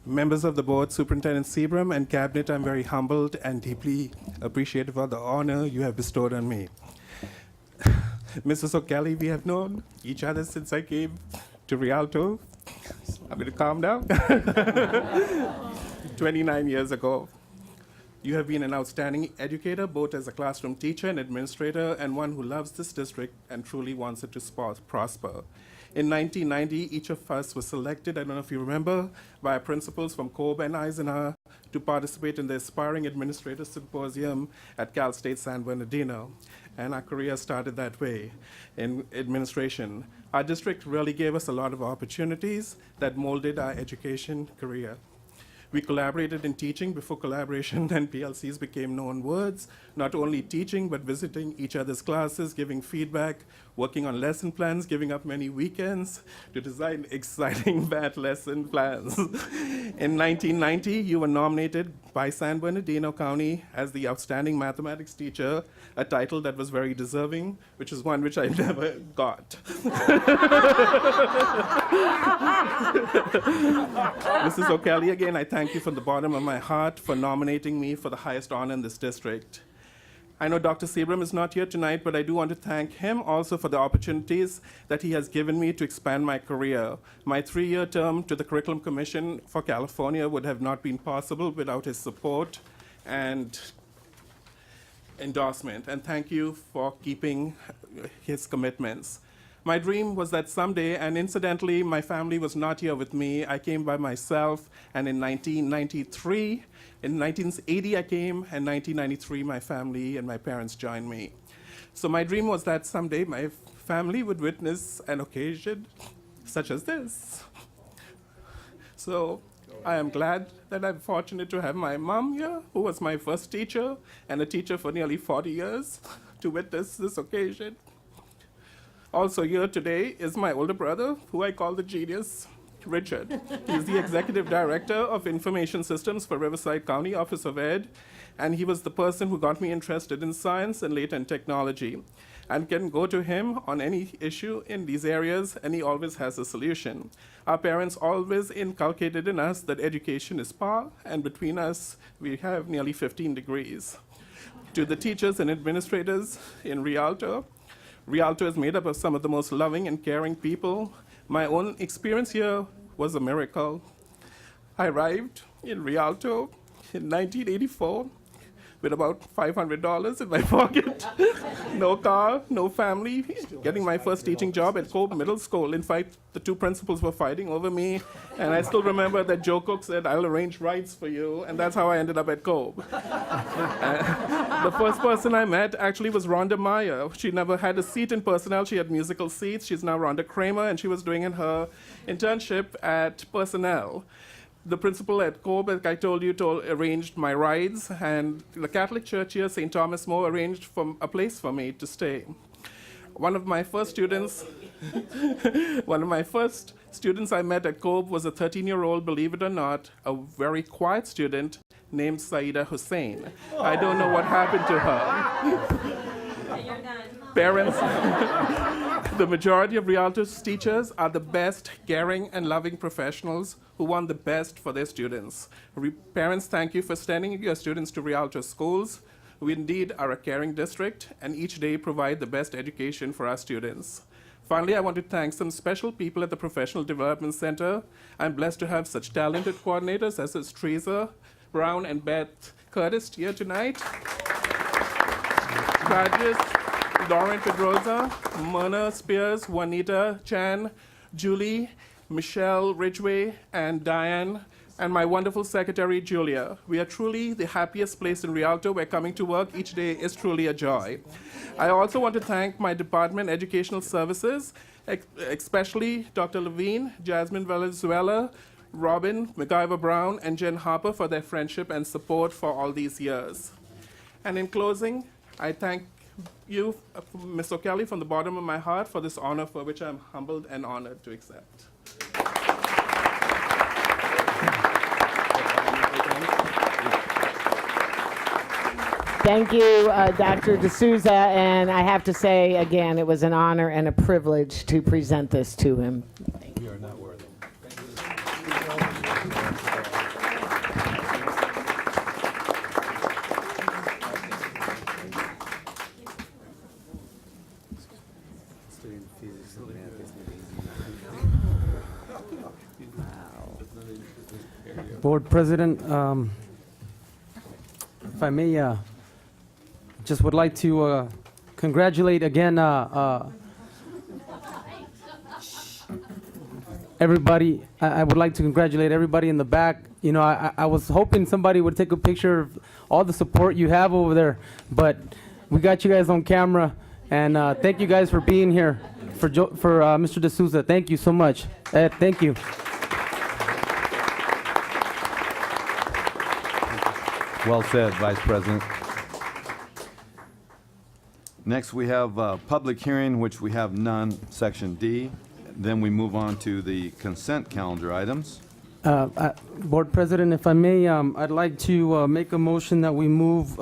Members of the board, Superintendent Seabram, and Cabinet, I'm very humbled and deeply appreciative of the honor you have bestowed on me. Mrs. O'Kelly, we have known each other since I came to Rialto. I'm going to calm down. 29 years ago. You have been an outstanding educator, both as a classroom teacher and administrator, and one who loves this district and truly wants it to prosper. In 1990, each of us was selected, I don't know if you remember, by our principals from Cobb and Eisenhower to participate in the Aspiring Administrator Symposium at Cal State San Bernardino. And our career started that way in administration. Our district really gave us a lot of opportunities that molded our education career. We collaborated in teaching before collaboration and PLCs became known words, not only teaching, but visiting each other's classes, giving feedback, working on lesson plans, giving up many weekends to design exciting bad lesson plans. In 1990, you were nominated by San Bernardino County as the Outstanding Mathematics Teacher, a title that was very deserving, which is one which I never got. Mrs. O'Kelly, again, I thank you from the bottom of my heart for nominating me for the highest honor in this district. I know Dr. Seabram is not here tonight, but I do want to thank him also for the opportunities that he has given me to expand my career. My 3-year term to the Curriculum Commission for California would have not been possible without his support and endorsement. And thank you for keeping his commitments. My dream was that someday, and incidentally, my family was not here with me. I came by myself, and in 1993, in 1980 I came, and 1993 my family and my parents joined me. So my dream was that someday my family would witness an occasion such as this. So I am glad that I'm fortunate to have my mom here, who was my first teacher, and a teacher for nearly 40 years, to witness this occasion. Also here today is my older brother, who I call the genius, Richard. He's the Executive Director of Information Systems for Riverside County Office of Ed, and he was the person who got me interested in science and later in technology. And can go to him on any issue in these areas, and he always has a solution. Our parents always inculcated in us that education is power, and between us, we have nearly 15 degrees. To the teachers and administrators in Rialto, Rialto is made up of some of the most loving and caring people. My own experience here was a miracle. I arrived in Rialto in 1984 with about $500 in my pocket. No car, no family, getting my first teaching job at Cobb Middle School. In fact, the two principals were fighting over me, and I still remember that Joe Cook said, "I'll arrange rides for you," and that's how I ended up at Cobb. The first person I met actually was Rhonda Meyer. She never had a seat in personnel. She had musical seats. She's now Rhonda Kramer, and she was doing her internship at personnel. The principal at Cobb, like I told you, arranged my rides, and the Catholic Church here, St. Thomas More, arranged a place for me to stay. One of my first students I met at Cobb was a 13-year-old, believe it or not, a very quiet student named Saida Hussein. I don't know what happened to her. Parents, the majority of Rialto's teachers are the best, caring, and loving professionals who want the best for their students. Parents, thank you for sending your students to Rialto schools. We indeed are a caring district, and each day provide the best education for our students. Finally, I want to thank some special people at the Professional Development Center. I'm blessed to have such talented coordinators as is Teresa Brown and Beth Curtis here tonight. Graduates, Lauren Pedroza, Myrna Spears, Juanita Chan, Julie, Michelle Ridgway, and Diane, and my wonderful secretary, Julia. We are truly the happiest place in Rialto where coming to work each day is truly a joy. I also want to thank my department, Educational Services, especially Dr. Levine, Jasmine Valenzuela, Robin, MacGyver Brown, and Jen Harper for their friendship and support for all these years. And in closing, I thank you, Ms. O'Kelly, from the bottom of my heart for this honor for which I'm humbled and honored to accept. Thank you, Dr. D'Souza, and I have to say, again, it was an honor and a privilege to present this to him. We are not worthy. Board President, if I may, just would like to congratulate again everybody. I would like to congratulate everybody in the back. You know, I was hoping somebody would take a picture of all the support you have over there, but we got you guys on camera, and thank you guys for being here. For Mr. D'Souza, thank you so much. Ed, thank you. Well said, Vice President. Next, we have public hearing, which we have none, Section D. Then we move on to the consent calendar items. Board President, if I may, I'd like to make a motion that we move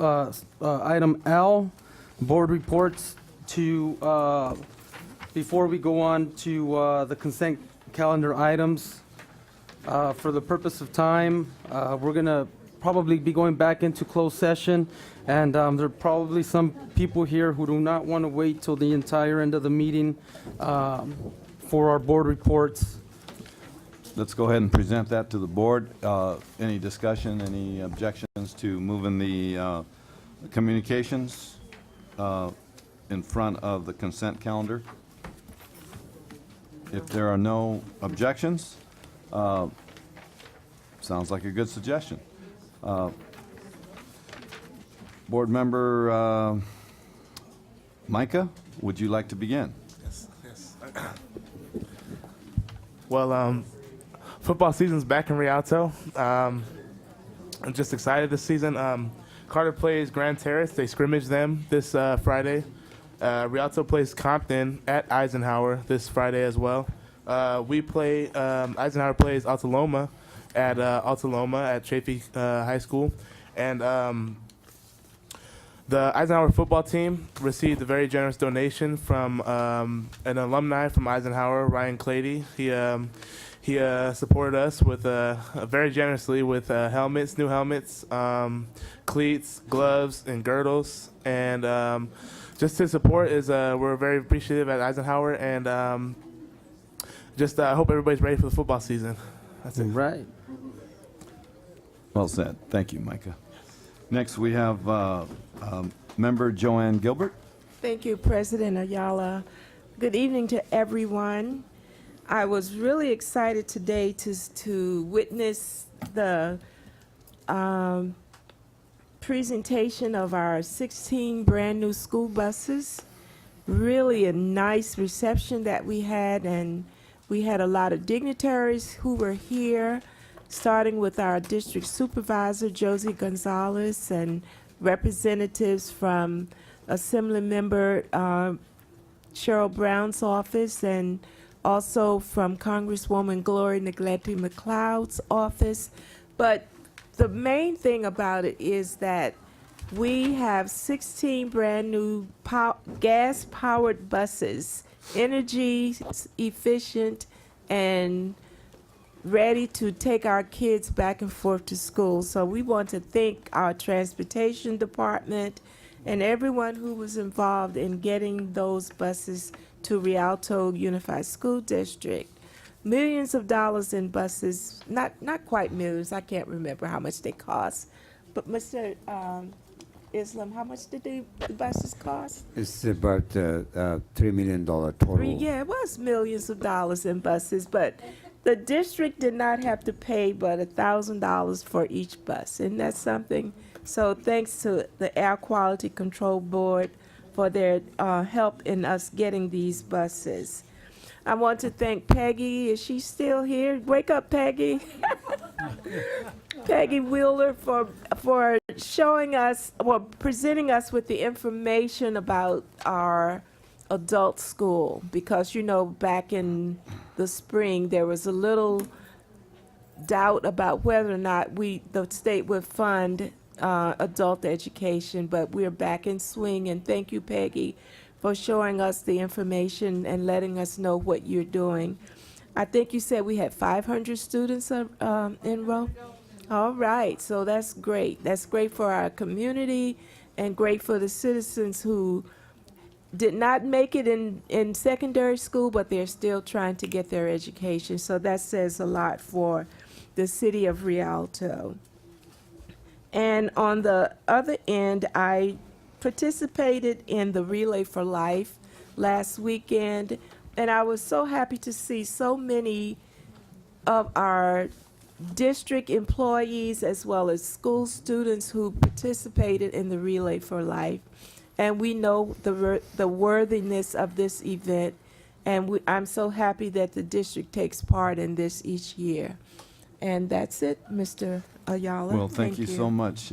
item L, board reports, to before we go on to the consent calendar items. For the purpose of time, we're going to probably be going back into closed session, and there are probably some people here who do not want to wait till the entire end of the meeting for our board reports. Let's go ahead and present that to the board. Any discussion, any objections to moving the communications in front of the consent calendar? If there are no objections, sounds like a good suggestion. Board member Micah, would you like to begin? Yes. Well, football season's back in Rialto. I'm just excited this season. Carter plays Grand Terrace. They scrimmage them this Friday. Rialto plays Compton at Eisenhower this Friday as well. Eisenhower plays Altaloma at Chaffee High School. And the Eisenhower football team received a very generous donation from an alumni from Eisenhower, Ryan Clady. He supported us with very generously with helmets, new helmets, cleats, gloves, and girdles. And just his support is we're very appreciative at Eisenhower. And just I hope everybody's ready for the football season. That's it. Right. Well said. Thank you, Micah. Next, we have Member Joanne Gilbert. Thank you, President Ayala. Good evening to everyone. I was really excited today to witness the presentation of our 16 brand new school buses. Really a nice reception that we had, and we had a lot of dignitaries who were here, starting with our district supervisor, Josie Gonzalez, and representatives from Assembly Member Cheryl Brown's office, and also from Congresswoman Gloria Neglety McLeod's office. But the main thing about it is that we have 16 brand new gas-powered buses, energy efficient and ready to take our kids back and forth to school. So we want to thank our transportation department and everyone who was involved in getting those buses to Rialto Unified School District. Millions of dollars in buses, not quite millions, I can't remember how much they cost. But Mr. Islam, how much did the buses cost? It's about $3 million total. Yeah, it was millions of dollars in buses, but the district did not have to pay but $1,000 for each bus. Isn't that something? So thanks to the Air Quality Control Board for their help in us getting these buses. I want to thank Peggy. Is she still here? Wake up, Peggy. Peggy Wheeler for showing us, well, presenting us with the information about our adult school, because you know back in the spring there was a little doubt about whether or not the state would fund adult education, but we're back in swing, and thank you, Peggy, for showing us the information and letting us know what you're doing. I think you said we had 500 students enrolled. All right, so that's great. That's great for our community and great for the citizens who did not make it in secondary school, but they're still trying to get their education. So that says a lot for the city of Rialto. And on the other end, I participated in the Relay for Life last weekend, and I was so happy to see so many of our district employees as well as school students who participated in the Relay for Life. And we know the worthiness of this event, and I'm so happy that the district takes part in this each year. And that's it, Mr. Ayala. Well, thank you so much,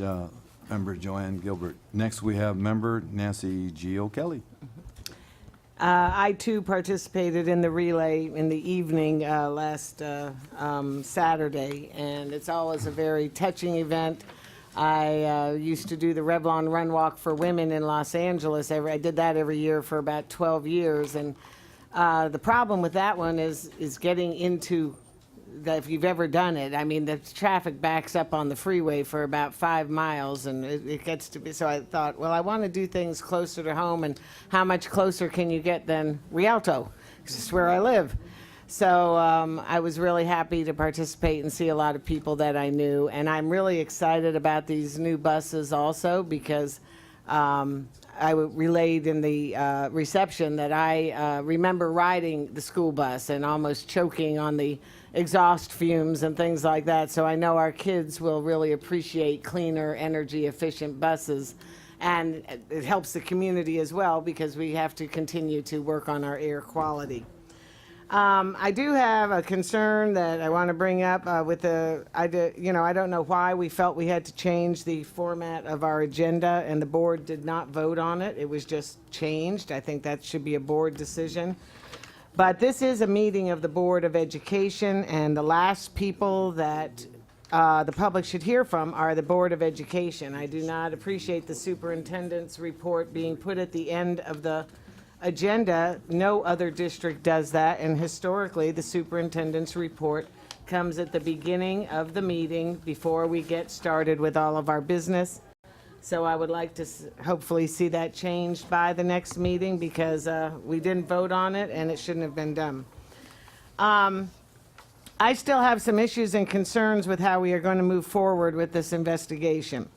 Member Joanne Gilbert. Next, we have Member Nancy G. O'Kelly. I too participated in the relay in the evening last Saturday, and it's always a very touching event. I used to do the Revlon Run Walk for Women in Los Angeles. I did that every year for about 12 years, and the problem with that one is getting into that. If you've ever done it, I mean, the traffic backs up on the freeway for about 5 miles, and it gets to be, so I thought, well, I want to do things closer to home, and how much closer can you get than Rialto? Because it's where I live. So I was really happy to participate and see a lot of people that I knew, and I'm really excited about these new buses also, because I relayed in the reception that I remember riding the school bus and almost choking on the exhaust fumes and things like that. So I know our kids will really appreciate cleaner, energy efficient buses. And it helps the community as well, because we have to continue to work on our air quality. I do have a concern that I want to bring up with I don't know why we felt we had to change the format of our agenda, and the board did not vote on it. It was just changed. I think that should be a board decision. But this is a meeting of the Board of Education, and the last people that the public should hear from are the Board of Education. I do not appreciate the superintendent's report being put at the end of the agenda. No other district does that, and historically the superintendent's report comes at the beginning of the meeting before we get started with all of our business. So I would like to hopefully see that changed by the next meeting, because we didn't vote on it and it shouldn't have been done. I still have some issues and concerns with how we are going to move forward with this investigation.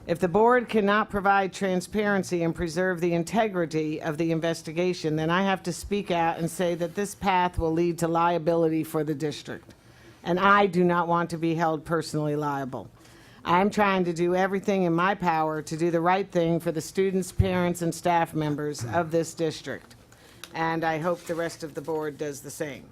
If the board cannot provide transparency and preserve the integrity of the investigation, then I have to speak out and say that this path will lead to liability for the district. And I do not want to be held personally liable. I'm trying to do everything in my power to do the right thing for the students, parents, and staff members of this district. And I hope the rest of the board does the same.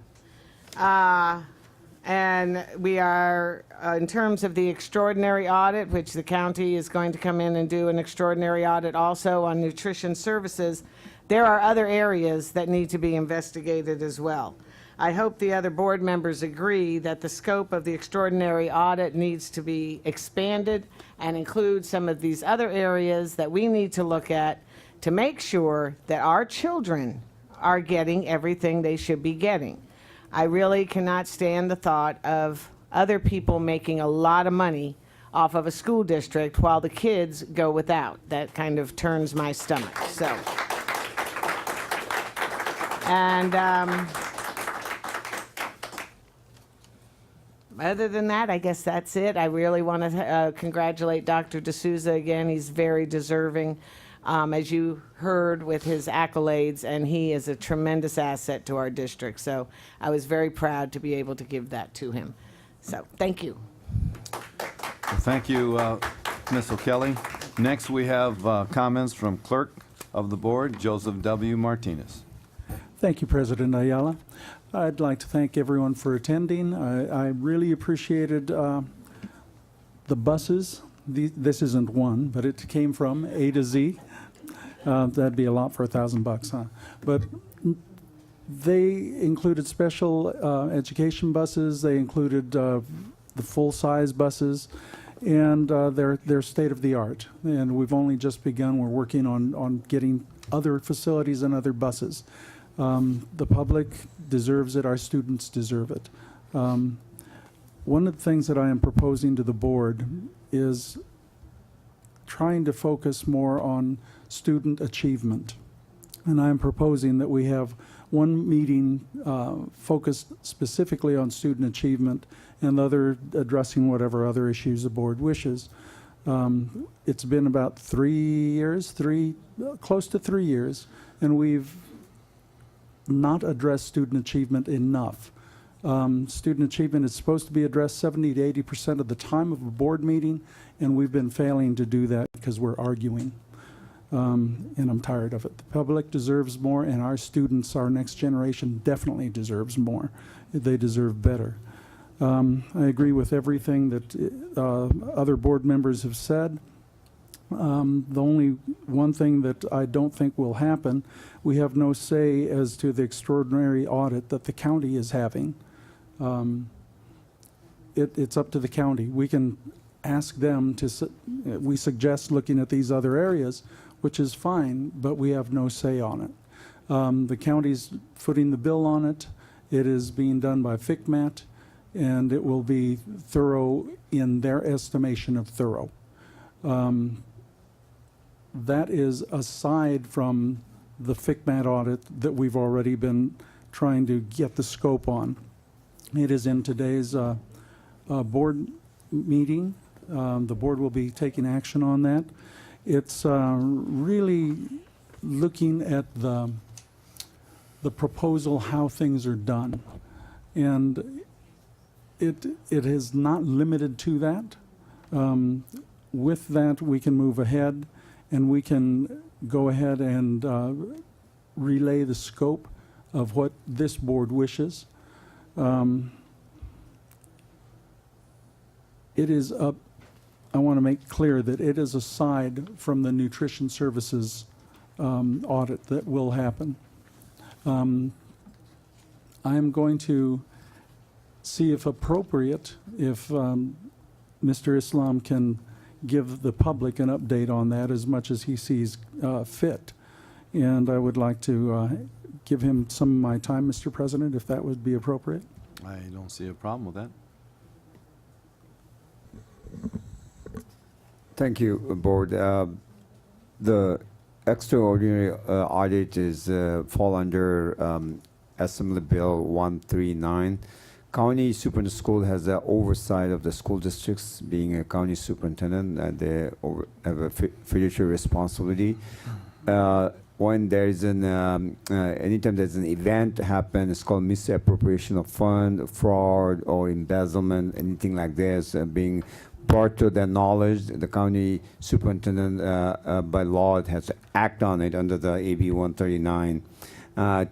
And we are, in terms of the extraordinary audit, which the county is going to come in and do an extraordinary audit also on nutrition services, there are other areas that need to be investigated as well. I hope the other board members agree that the scope of the extraordinary audit needs to be expanded and include some of these other areas that we need to look at to make sure that our children are getting everything they should be getting. I really cannot stand the thought of other people making a lot of money off of a school district while the kids go without. That kind of turns my stomach. So, and other than that, I guess that's it. I really want to congratulate Dr. D'Souza again. He's very deserving, as you heard, with his accolades, and he is a tremendous asset to our district. So I was very proud to be able to give that to him. So thank you. Thank you, Ms. O'Kelly. Next, we have comments from Clerk of the Board, Joseph W. Martinez. Thank you, President Ayala. I'd like to thank everyone for attending. I really appreciated the buses. This isn't one, but it came from A to Z. That'd be a lot for $1,000, huh? But they included special education buses. They included the full-size buses, and they're state-of-the-art. And we've only just begun. We're working on getting other facilities and other buses. The public deserves it. Our students deserve it. One of the things that I am proposing to the board is trying to focus more on student achievement. And I'm proposing that we have one meeting focused specifically on student achievement and the other addressing whatever other issues the board wishes. It's been about 3 years, close to 3 years, and we've not addressed student achievement enough. Student achievement is supposed to be addressed 70 to 80% of the time of a board meeting, and we've been failing to do that because we're arguing. And I'm tired of it. The public deserves more, and our students, our next generation, definitely deserves more. They deserve better. I agree with everything that other board members have said. The only one thing that I don't think will happen, we have no say as to the extraordinary audit that the county is having. It's up to the county. We can ask them to, we suggest looking at these other areas, which is fine, but we have no say on it. The county's footing the bill on it. It is being done by FICMAT, and it will be thorough in their estimation of thorough. That is aside from the FICMAT audit that we've already been trying to get the scope on. It is in today's board meeting. The board will be taking action on that. It's really looking at the proposal, how things are done. And it is not limited to that. With that, we can move ahead, and we can go ahead and relay the scope of what this board wishes. It is up. I want to make clear that it is aside from the nutrition services audit that will happen. I'm going to see if appropriate, if Mr. Islam can give the public an update on that as much as he sees fit. And I would like to give him some of my time, Mr. President, if that would be appropriate. I don't see a problem with that. Thank you, Board. The extraordinary audit is fall under Assembly Bill 139. County superintendent school has the oversight of the school districts. Being a county superintendent, they have a fiduciary responsibility. When there is anytime there's an event happen, it's called misappropriation of fund, fraud, or embezzlement, anything like this being brought to their knowledge, the county superintendent by law has to act on it under the AB 139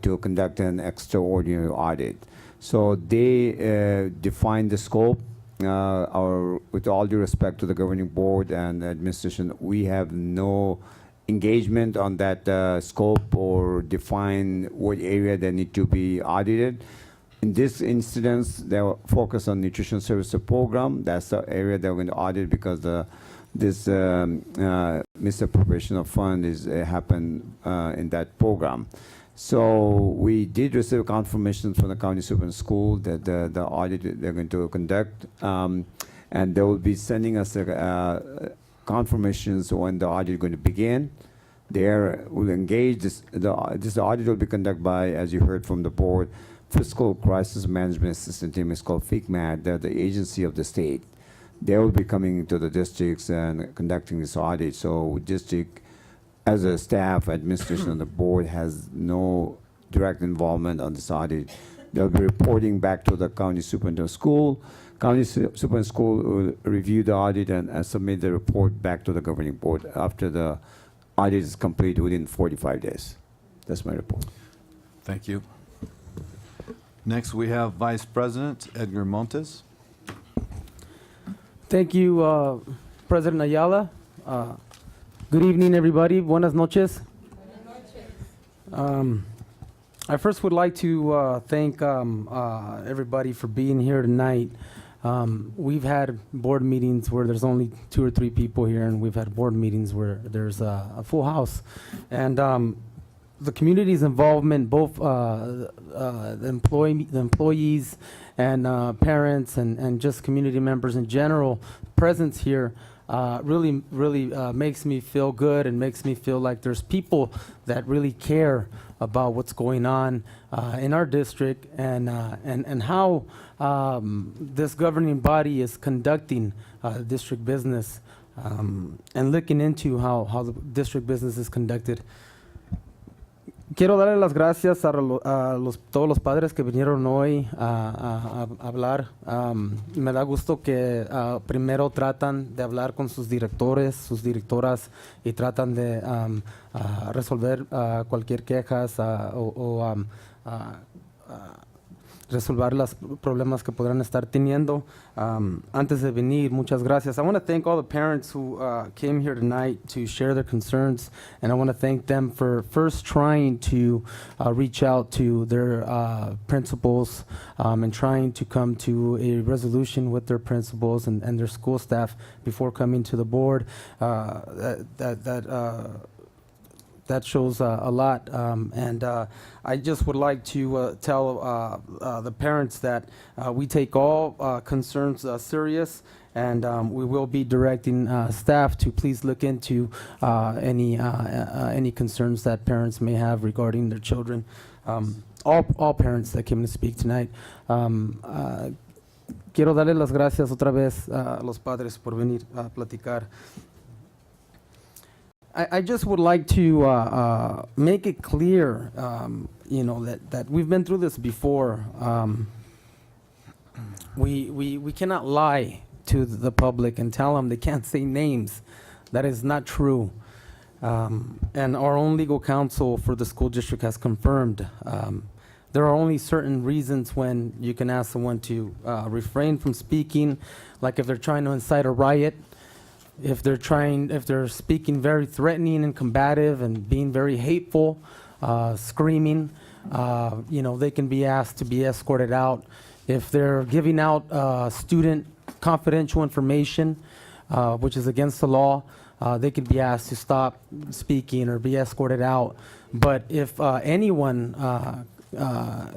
to conduct an extraordinary audit. So they define the scope. With all due respect to the governing board and administration, we have no engagement on that scope or define what area they need to be audited. In this instance, they will focus on nutrition services program. That's the area they're going to audit because this misappropriation of fund is happened in that program. So we did receive confirmation from the county superintendent school that the audit they're going to conduct, and they will be sending us confirmations when the audit is going to begin. There will engage this audit will be conducted by, as you heard from the board, Fiscal Crisis Management Assistance Team. Is called FICMAT. They're the agency of the state. They will be coming to the districts and conducting this audit. So district, as a staff, administration, and the board has no direct involvement on this audit. They'll be reporting back to the county superintendent school. County superintendent school will review the audit and submit the report back to the governing board after the audit is complete within 45 days. That's my report. Thank you. Next, we have Vice President Edgar Montes. Thank you, President Ayala. Good evening, everybody. Buenas noches. I first would like to thank everybody for being here tonight. We've had board meetings where there's only 2 or 3 people here, and we've had board meetings where there's a full house. And the community's involvement, both the employees and parents and just community members in general, presence here really makes me feel good and makes me feel like there's people that really care about what's going on in our district and how this governing body is conducting district business and looking into how the district business is conducted. Quiero darle las gracias a todos los padres que vinieron hoy a hablar. Me da gusto que primero tratan de hablar con sus directores, sus directoras y tratan de resolver cualquier quejas o resolver los problemas que podrán estar teniendo. Antes de venir, muchas gracias. I want to thank all the parents who came here tonight to share their concerns, and I want to thank them for first trying to reach out to their principals and trying to come to a resolution with their principals and their school staff before coming to the board. That shows a lot, and I just would like to tell the parents that we take all concerns serious, and we will be directing staff to please look into any concerns that parents may have regarding their children. All parents that came to speak tonight. Quiero darle las gracias otra vez a los padres por venir a platicar. I just would like to make it clear, that we've been through this before. We cannot lie to the public and tell them they can't say names. That is not true. And our own legal counsel for the school district has confirmed there are only certain reasons when you can ask someone to refrain from speaking, like if they're trying to incite a riot. If they're speaking very threatening and combative and being very hateful, screaming, they can be asked to be escorted out. If they're giving out student confidential information, which is against the law, they can be asked to stop speaking or be escorted out. But if anyone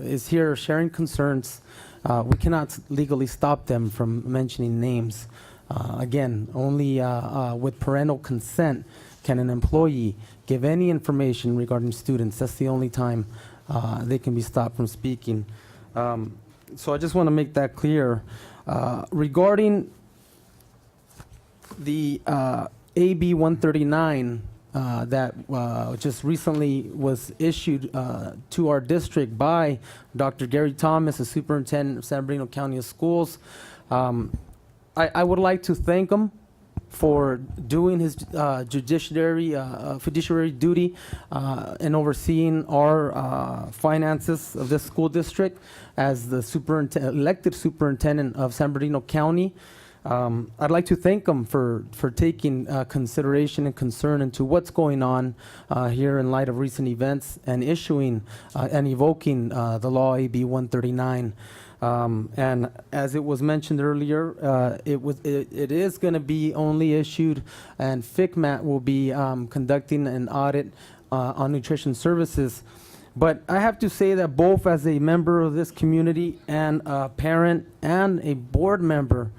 is here sharing concerns, we cannot legally stop them from mentioning names. Again, only with parental consent can an employee give any information regarding students. That's the only time they can be stopped from speaking. So I just want to make that clear. Regarding the AB 139 that just recently was issued to our district by Dr. Gary Thomas, the superintendent of San Bernardino County Schools, I would like to thank him for doing his fiduciary duty and overseeing our finances of this school district as the elected superintendent of San Bernardino County. I'd like to thank him for taking consideration and concern into what's going on here in light of recent events and issuing and evoking the law AB 139. And as it was mentioned earlier, it is going to be only issued, and FCMAT will be conducting an audit on nutrition services. But I have to say that both as a member of this community and a parent and a board member,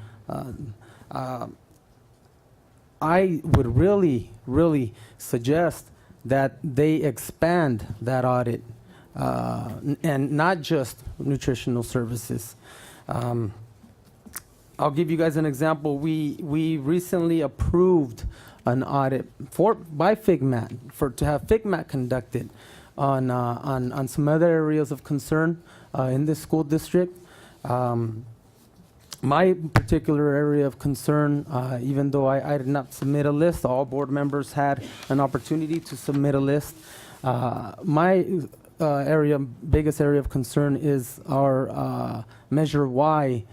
I would really suggest that they expand that audit and not just nutritional services. I'll give you guys an example. We recently approved an audit by FCMAT to have FCMAT conducted on some other areas of concern in this school district. My particular area of concern, even though I did not submit a list, all board members had an opportunity to submit a list. My biggest area of concern is our Measure Y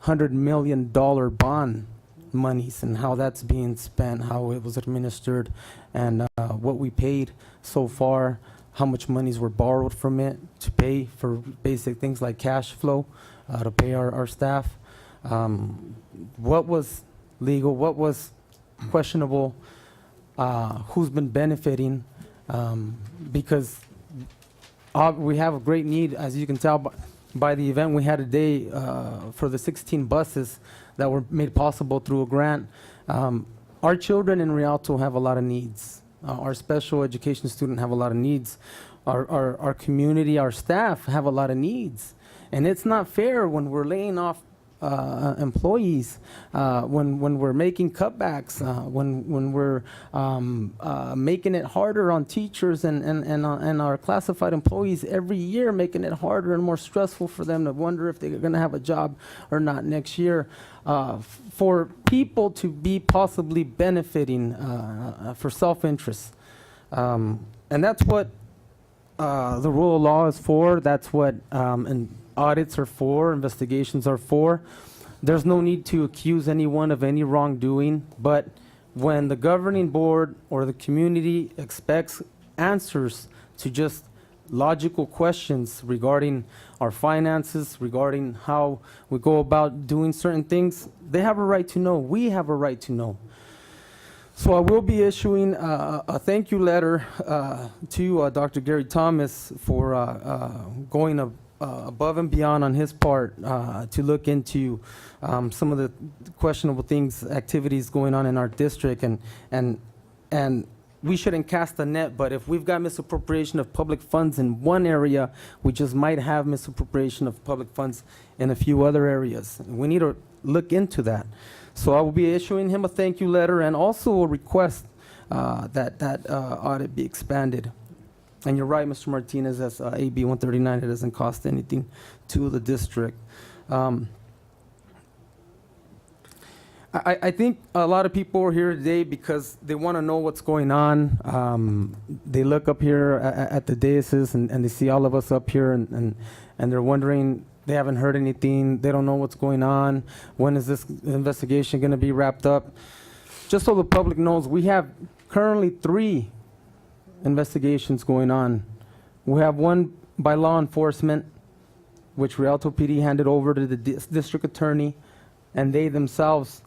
$100 million bond monies and how that's being spent, how it was administered, and what we paid so far, how much monies were borrowed from it to pay for basic things like cash flow, to pay our staff. What was legal, what was questionable, who's been benefiting, because we have a great need, as you can tell by the event we had today for the 16 buses that were made possible through a grant. Our children in Rialto have a lot of needs. Our special education students have a lot of needs. Our community, our staff have a lot of needs. And it's not fair when we're laying off employees, when we're making cutbacks, when we're making it harder on teachers and our classified employees every year, making it harder and more stressful for them to wonder if they're going to have a job or not next year, for people to be possibly benefiting for self-interest. And that's what the rule of law is for. That's what audits are for, investigations are for. There's no need to accuse anyone of any wrongdoing, but when the governing board or the community expects answers to just logical questions regarding our finances, regarding how we go about doing certain things, they have a right to know. We have a right to know. So I will be issuing a thank you letter to Dr. Gary Thomas for going above and beyond on his part to look into some of the questionable things, activities going on in our district, and we shouldn't cast a net, but if we've got misappropriation of public funds in one area, we just might have misappropriation of public funds in a few other areas. We need to look into that. So I will be issuing him a thank you letter and also a request that audit be expanded. And you're right, Mr. Martinez, that's AB 139. It doesn't cost anything to the district. I think a lot of people are here today because they want to know what's going on. They look up here at the dais and they see all of us up here and they're wondering, they haven't heard anything. They don't know what's going on. When is this investigation going to be wrapped up? Just so the public knows, we have currently 3 investigations going on. We have one by law enforcement, which Rialto PD handed over to the district attorney, and they themselves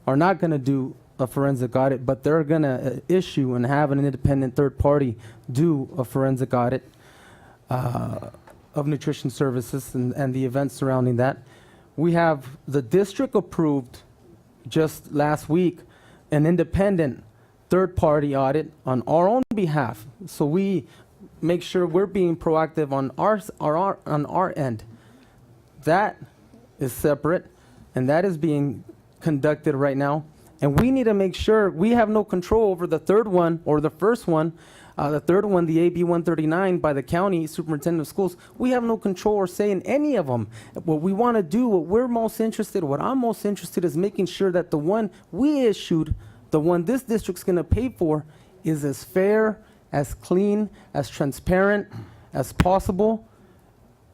are not going to do a forensic audit, but they're going to issue and have an independent third party do a forensic audit of nutrition services and the events surrounding that. We have the district approved just last week an independent third-party audit on our own behalf. So we make sure we're being proactive on our end. That is separate, and that is being conducted right now. And we need to make sure we have no control over the third one or the first one. The third one, the AB 139 by the county superintendent of schools, we have no control or say in any of them. What we want to do, what we're most interested, what I'm most interested is making sure that the one we issued, the one this district's going to pay for, is as fair, as clean, as transparent as possible.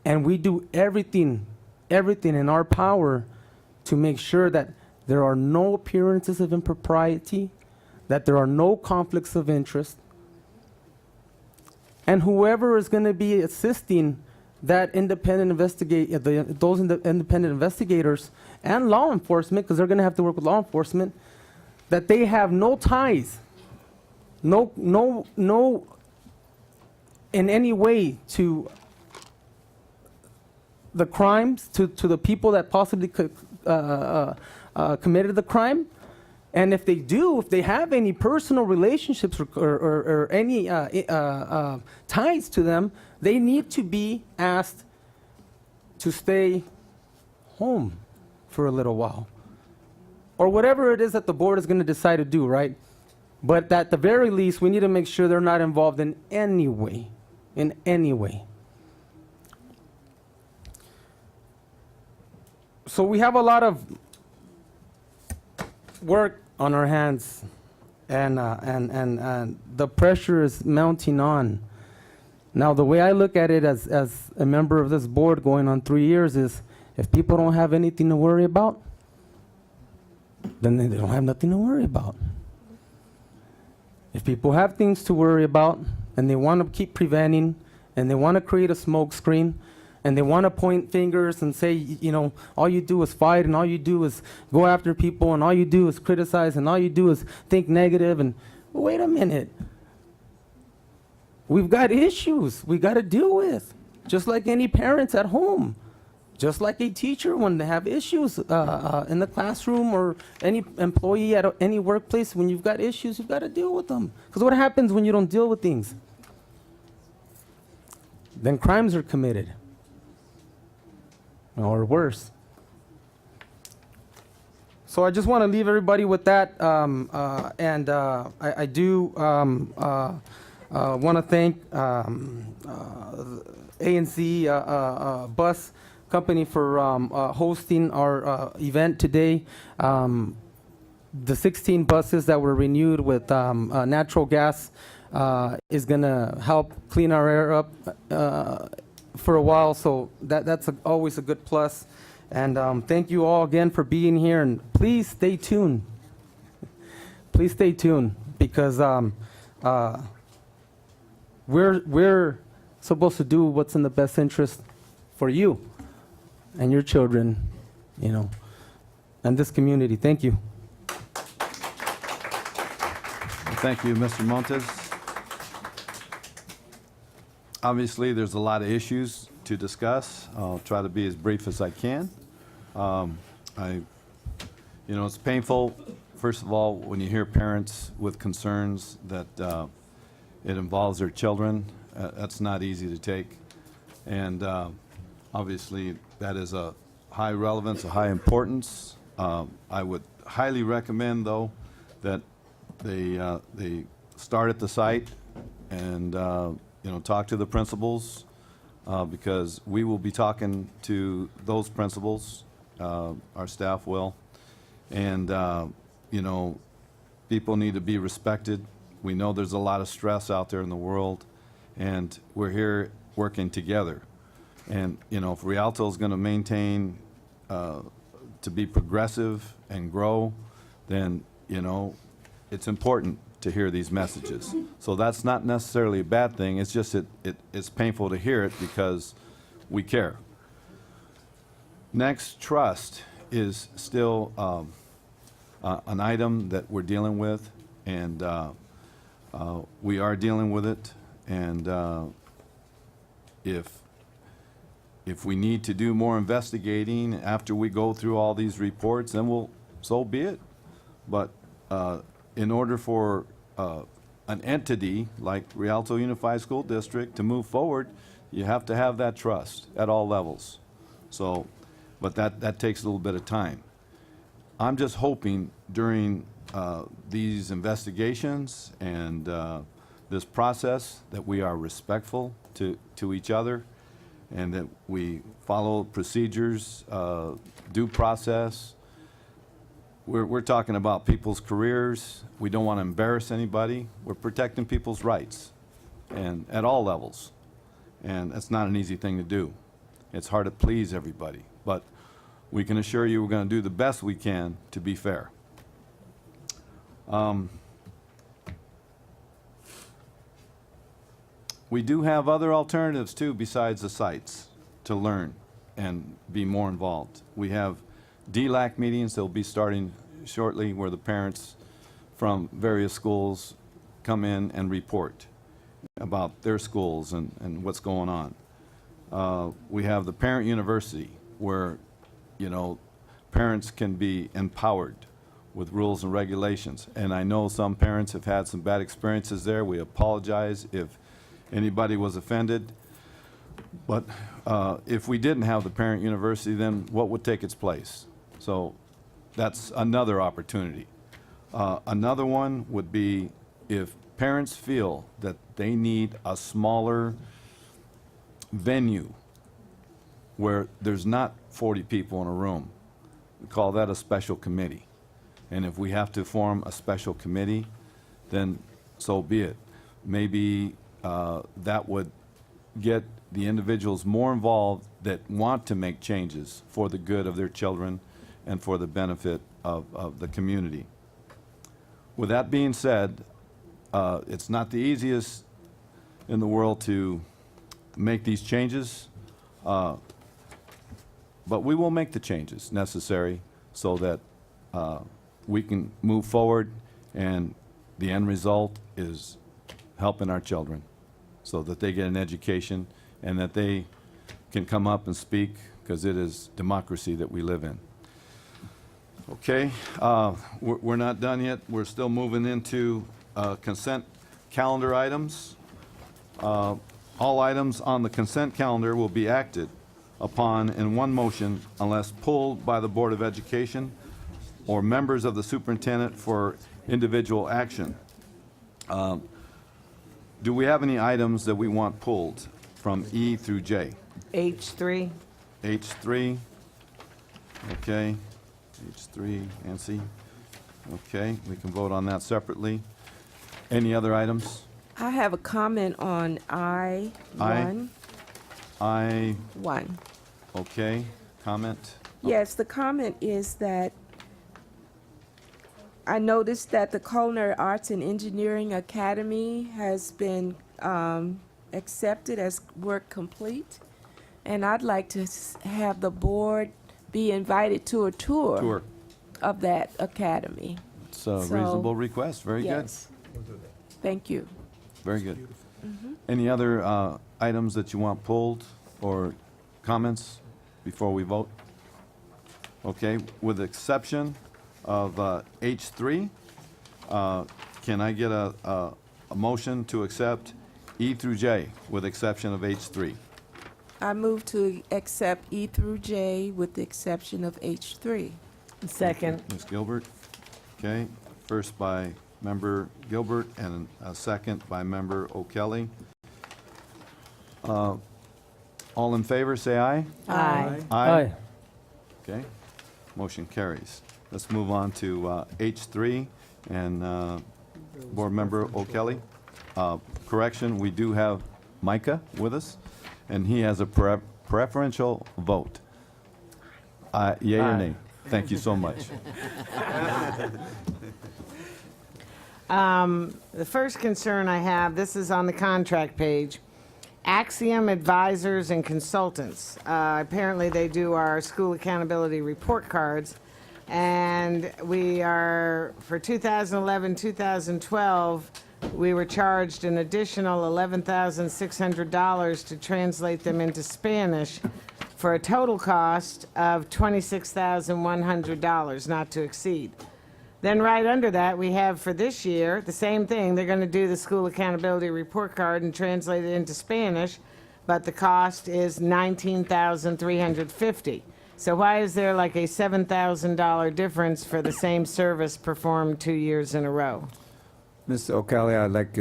And we do everything in our power to make sure that there are no appearances of impropriety, that there are no conflicts of interest. And whoever is going to be assisting that independent independent investigators and law enforcement, because they're going to have to work with law enforcement, that they have no ties, no in any way to the crimes, to the people that possibly committed the crime. And if they do, if they have any personal relationships or any ties to them, they need to be asked to stay home for a little while. Or whatever it is that the board is going to decide to do, right? But at the very least, we need to make sure they're not involved in any way. In any way. So we have a lot of work on our hands, and the pressure is mounting on. Now, the way I look at it as a member of this board going on 3 years is, if people don't have anything to worry about, then they don't have nothing to worry about. If people have things to worry about, and they want to keep preventing, and they want to create a smoke screen, and they want to point fingers and say, you know, all you do is fight, and all you do is go after people, and all you do is criticize, and all you do is think negative, and wait a minute. We've got issues we got to deal with, just like any parents at home, just like a teacher when they have issues in the classroom, or any employee at any workplace. When you've got issues, you've got to deal with them. Because what happens when you don't deal with things? Then crimes are committed. Or worse. So I just want to leave everybody with that, and I do want to thank A&C Bus Company for hosting our event today. The 16 buses that were renewed with natural gas is going to help clean our air up for a while, so that's always a good plus. And thank you all again for being here, and please stay tuned. Please stay tuned, because we're supposed to do what's in the best interest for you and your children, you know, and this community. Thank you. Thank you, Mr. Montes. Obviously, there's a lot of issues to discuss. I'll try to be as brief as I can. It's painful, first of all, when you hear parents with concerns that it involves their children. That's not easy to take. And obviously, that is a high relevance, a high importance. I would highly recommend, though, that they start at the site and talk to the principals, because we will be talking to those principals, our staff will, and people need to be respected. We know there's a lot of stress out there in the world, and we're here working together. And if Rialto is going to maintain to be progressive and grow, then it's important to hear these messages. So that's not necessarily a bad thing. It's just it's painful to hear it because we care. Next, trust is still an item that we're dealing with, and we are dealing with it. And if we need to do more investigating after we go through all these reports, then so be it. But in order for an entity like Rialto Unified School District to move forward, you have to have that trust at all levels. So, but that takes a little bit of time. I'm just hoping during these investigations and this process that we are respectful to each other and that we follow procedures, due process. We're talking about people's careers. We don't want to embarrass anybody. We're protecting people's rights and at all levels. And that's not an easy thing to do. It's hard to please everybody, but we can assure you we're going to do the best we can to be fair. We do have other alternatives too besides the sites to learn and be more involved. We have DLAC meetings that will be starting shortly where the parents from various schools come in and report about their schools and what's going on. We have the parent university where, you know, parents can be empowered with rules and regulations. And I know some parents have had some bad experiences there. We apologize if anybody was offended. But if we didn't have the parent university, then what would take its place? So that's another opportunity. Another one would be if parents feel that they need a smaller venue where there's not 40 people in a room. We call that a special committee. And if we have to form a special committee, then so be it. Maybe that would get the individuals more involved that want to make changes for the good of their children and for the benefit of the community. With that being said, it's not the easiest in the world to make these changes, but we will make the changes necessary so that we can move forward and the end result is helping our children so that they get an education and that they can come up and speak because it is democracy that we live in. Okay, we're not done yet. We're still moving into consent calendar items. All items on the consent calendar will be acted upon in one motion unless pulled by the Board of Education or members of the superintendent for individual action. Do we have any items that we want pulled from E through J? H3. H3. Okay. H3, Nancy. Okay, we can vote on that separately. Any other items? I have a comment on I1. I1. Okay, comment? Yes, the comment is that I noticed that the Culinary Arts and Engineering Academy has been accepted as work complete. And I'd like to have the board be invited to a tour of that academy. It's a reasonable request. Very yes. good. Thank you. Very good. Any other items that you want pulled or comments before we vote? Okay, with the exception of H3, can I get a motion to accept E through J with exception of H3? I move to accept E through J with the exception of H3. Second. Ms. Gilbert. Okay, first by Member Gilbert and a second by Member O'Kelly. All in favor, say aye. Aye. Aye. Okay, motion carries. Let's move on to H3 and Board Member O'Kelly. Correction, we do have Micah with us, and he has a preferential vote. Yea or nay? Thank you so much. The first concern I have, this is on the contract page, Axiom Advisors and Consultants. Apparently they do our school accountability report cards, and we are, for 2011, 2012, we were charged an additional $11,600 to translate them into Spanish for a total cost of $26,100, not to exceed. Then right under that, we have for this year, the same thing. They're going to do the school accountability report card and translate it into Spanish, but the cost is $19,350. So why is there like a $7,000 difference for the same service performed 2 years in a row? Ms. O'Kelly, I'd like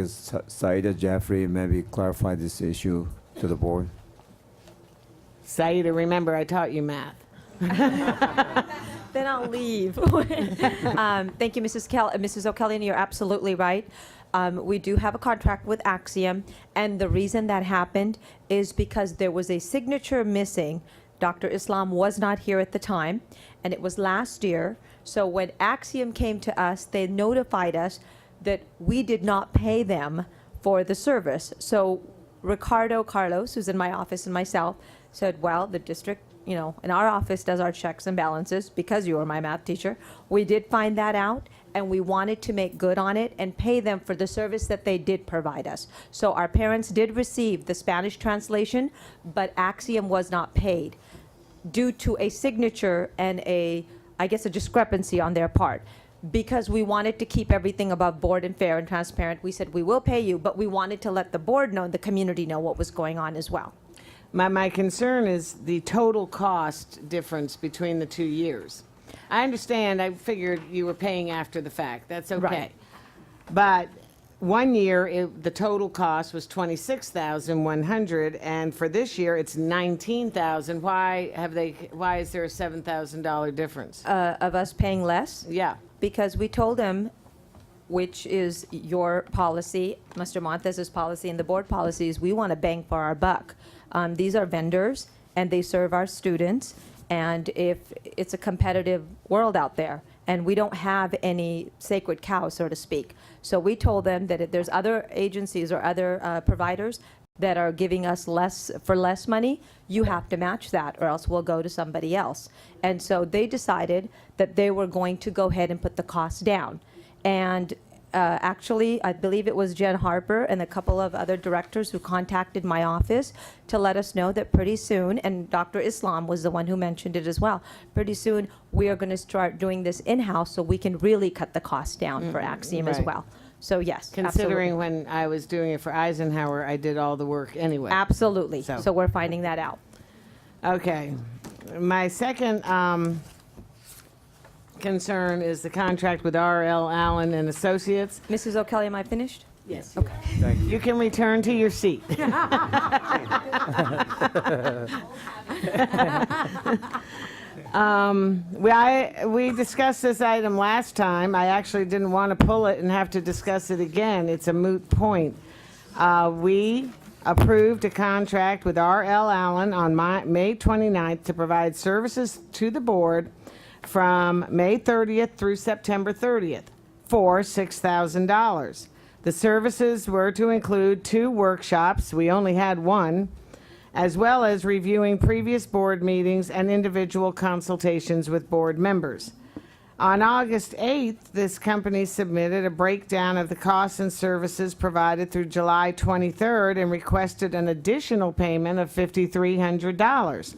Saida Jaffrey maybe clarify this issue to the board. Saida, remember I taught you math. Then I'll leave. Thank you, Mrs. O'Kelly, and you're absolutely right. We do have a contract with Axiom, and the reason that happened is because there was a signature missing. Dr. Islam was not here at the time, and it was last year. So when Axiom came to us, they notified us that we did not pay them for the service. So Ricardo Carlos, who's in my office, and myself said, well, the district, you know, in our office does our checks and balances because you were my math teacher. We did find that out, and we wanted to make good on it and pay them for the service that they did provide us. So our parents did receive the Spanish translation, but Axiom was not paid due to a signature and a discrepancy on their part. Because we wanted to keep everything above board and fair and transparent, we said we will pay you, but we wanted to let the board know, the community know what was going on as well. My concern is the total cost difference between the 2 years. I understand, I figured you were paying after the fact, that's okay. Right. But 1 year, the total cost was $26,100, and for this year, it's $19,000. Why is there a $7,000 difference? Of us paying less? Yeah. Because we told them, which is your policy, Mr. Montez's policy, and the board policy is we want to bang for our buck. These are vendors, and they serve our students, and if it's a competitive world out there, and we don't have any sacred cow, so to speak. So we told them that if there's other agencies or other providers that are giving us less money, you have to match that, or else we'll go to somebody else. And so they decided that they were going to go ahead and put the cost down. And actually, I believe it was Jen Harper and a couple of other directors who contacted my office to let us know that pretty soon, and Dr. Islam was the one who mentioned it as well, pretty soon we are going to start doing this in-house so we can really cut the cost down for Axiom as right. well. So yes, Considering absolutely. when I was doing it for Eisenhower, I did all the work anyway. Absolutely. So we're finding that out. Okay. My second concern is the contract with R.L. Allen and Associates. Mrs. O'Kelly, am I finished? Yes. Okay. Thank you. You can return to your seat. We discussed this item last time. I actually didn't want to pull it and have to discuss it again. It's a moot point. We approved a contract with R.L. Allen on May 29th to provide services to the board from May 30th through September 30th for $6,000. The services were to include 2 workshops, we only had 1, as well as reviewing previous board meetings and individual consultations with board members. On August 8th, this company submitted a breakdown of the costs and services provided through July 23rd and requested an additional payment of $5,300.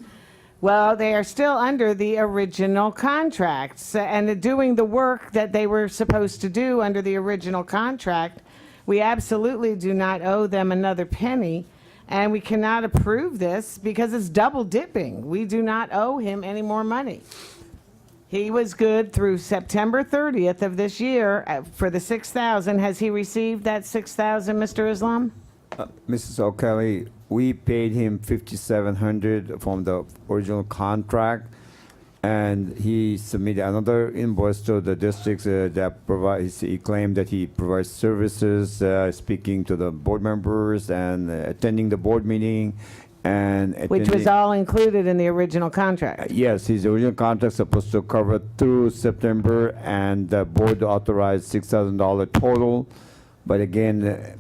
Well, they are still under the original contract, and doing the work that they were supposed to do under the original contract. We absolutely do not owe them another penny, and we cannot approve this because it's double dipping. We do not owe him any more money. He was good through September 30th of this year for the $6,000. Has he received that $6,000, Mr. Islam? Mrs. O'Kelly, we paid him $5,700 from the original contract, and he submitted another invoice to the district that provides. He claimed that he provides services, speaking to the board members and attending the board meeting, and Which was all included in the original contract. Yes, his original contract supposed to cover through September, and the board authorized $6,000 total. But again,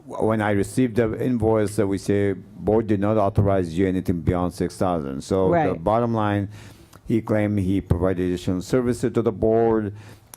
when I received the invoice, we say board did not authorize you anything beyond $6,000. So the Right. bottom line, he claimed he provided additional services to the board,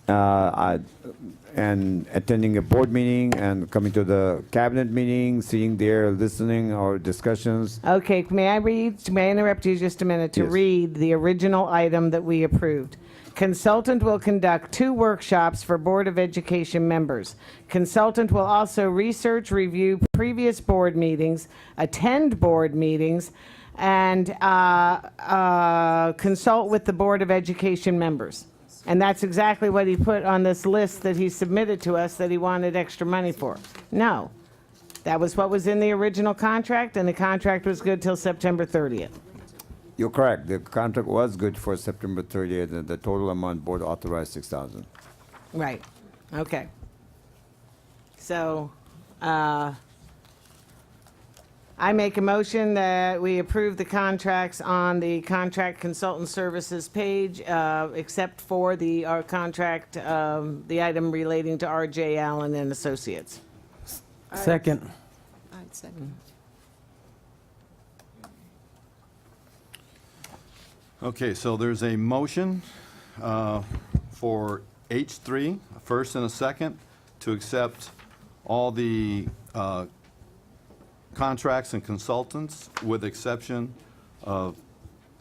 and attending a board meeting and coming to the cabinet meeting, sitting there, listening or discussions. Okay, may I interrupt you just a minute to Yes. read the original item that we approved? Consultant will conduct 2 workshops for Board of Education members. Consultant will also research, review previous board meetings, attend board meetings, and consult with the Board of Education members. And that's exactly what he put on this list that he submitted to us that he wanted extra money for. No, that was what was in the original contract, and the contract was good till September 30th. You're correct. The contract was good for September 30th, and the total amount board authorized $6,000. Right, okay. So, I make a motion that we approve the contracts on the contract consultant services page, except for our contract, the item relating to R.J. Allen and Associates. Second. I'd second. Okay, so there's a motion for H3, a first and a second, to accept all the contracts and consultants with exception of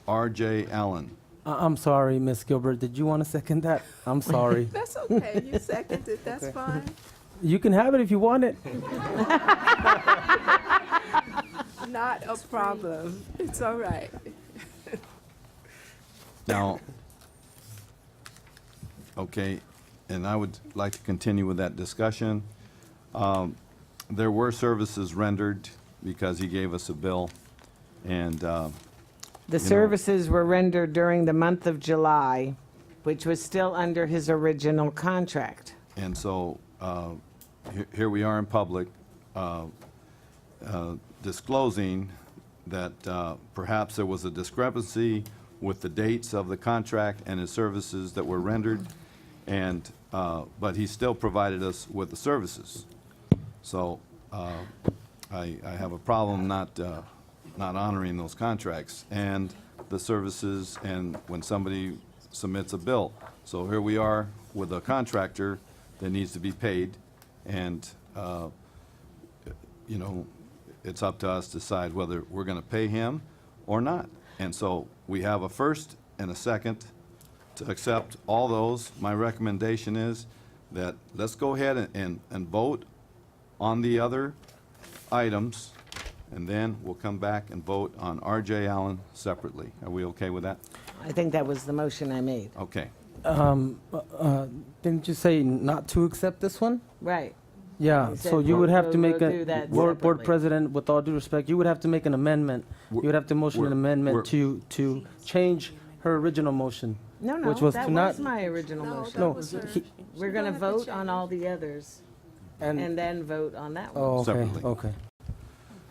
R.J. Allen. I'm sorry, Miss Gilbert. Did you want to second that? I'm sorry. That's okay. You seconded. That's fine. You can have it if you want it. Not a problem. It's all right. Now, okay, and I would like to continue with that discussion. There were services rendered because he gave us a bill, and The services were rendered during the month of July, which was still under his original contract. And so here we are in public disclosing that perhaps there was a discrepancy with the dates of the contract and his services that were rendered, and but he still provided us with the services. So I have a problem not honoring those contracts and the services, and when somebody submits a bill. So here we are with a contractor that needs to be paid, and you know, it's up to us to decide whether we're going to pay him or not. And so we have a first and a second to accept all those. My recommendation is that let's go ahead and vote on the other items, and then we'll come back and vote on R.J. Allen separately. Are we okay with that? I think that was the motion I made. Okay. Didn't you say not to accept this one? Right. Yeah, He said so you would have to we'll make do that a, board separately. president, with all due respect, you would have to make an amendment. You would have to motion an amendment to change her original motion. No, no, which was that to not. was my original motion. No, We're going to vote on all the others and then vote on that one. Oh, okay, Separately. okay.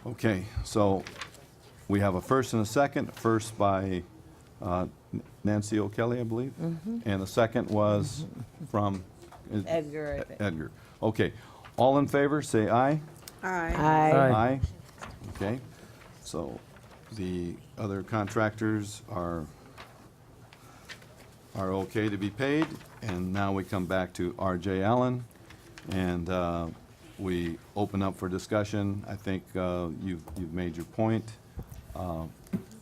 Okay, so we have a first and a second. First by Nancy O'Kelly, I believe, and the second was from Edgar, I think. Edgar. Okay, all in favor, say aye. Aye. Aye. Aye. Okay, so the other contractors are okay to be paid, and now we come back to R.J. Allen, and we open up for discussion. I think you've made your point.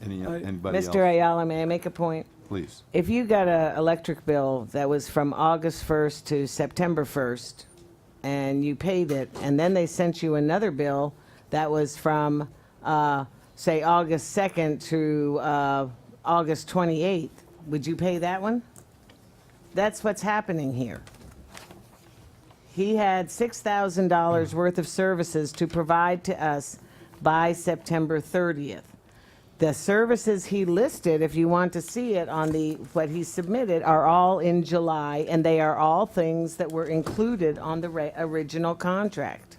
Anybody else? Mr. Ayala, may I make a point? Please. If you got an electric bill that was from August 1st to September 1st, and you paid it, and then they sent you another bill that was from, say, August 2nd to August 28th, would you pay that one? That's what's happening here. He had $6,000 worth of services to provide to us by September 30th. The services he listed, if you want to see it on what he submitted, are all in July, and they are all things that were included on the original contract.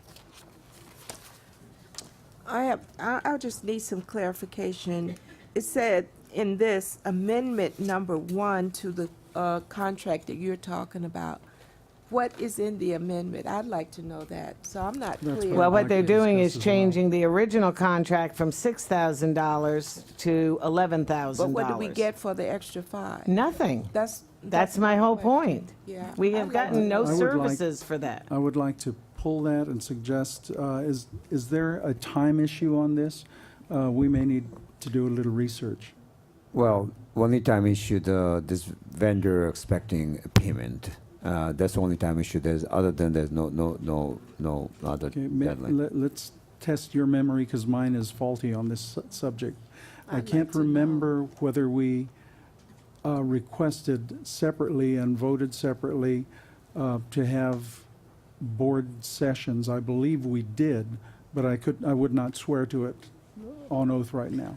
I'll just need some clarification. It said in this amendment number 1 to the contract that you're talking about, what is in the amendment? I'd like to know that, so I'm not clear. Well, what they're doing is discuss as well. changing the original contract from $6,000 to $11,000. But what do we get for the extra 5? Nothing. That's my whole point. Yeah. We have gotten no I would like- services for that. I would like to pull that and suggest, is there a time issue on this? We may need to do a little research. Well, only time issue, this vendor expecting a payment. That's the only time issue. Other than there's no other Okay, deadline. let's test your memory, because mine is faulty on this subject. I can't remember whether we requested separately and voted separately to have board sessions. I believe we did, but I would not swear to it on oath right now.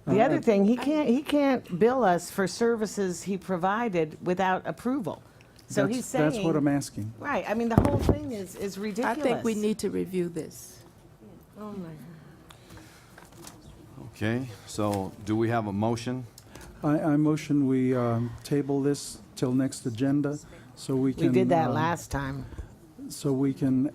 The other thing, he can't bill us for services he provided without approval. So he's saying. That's what I'm asking. Right, I mean, the whole thing is I ridiculous. think we need to review this. Oh, my. Okay, so do we have a motion? I motion we table this till next agenda, so we can. We did that last time. So we can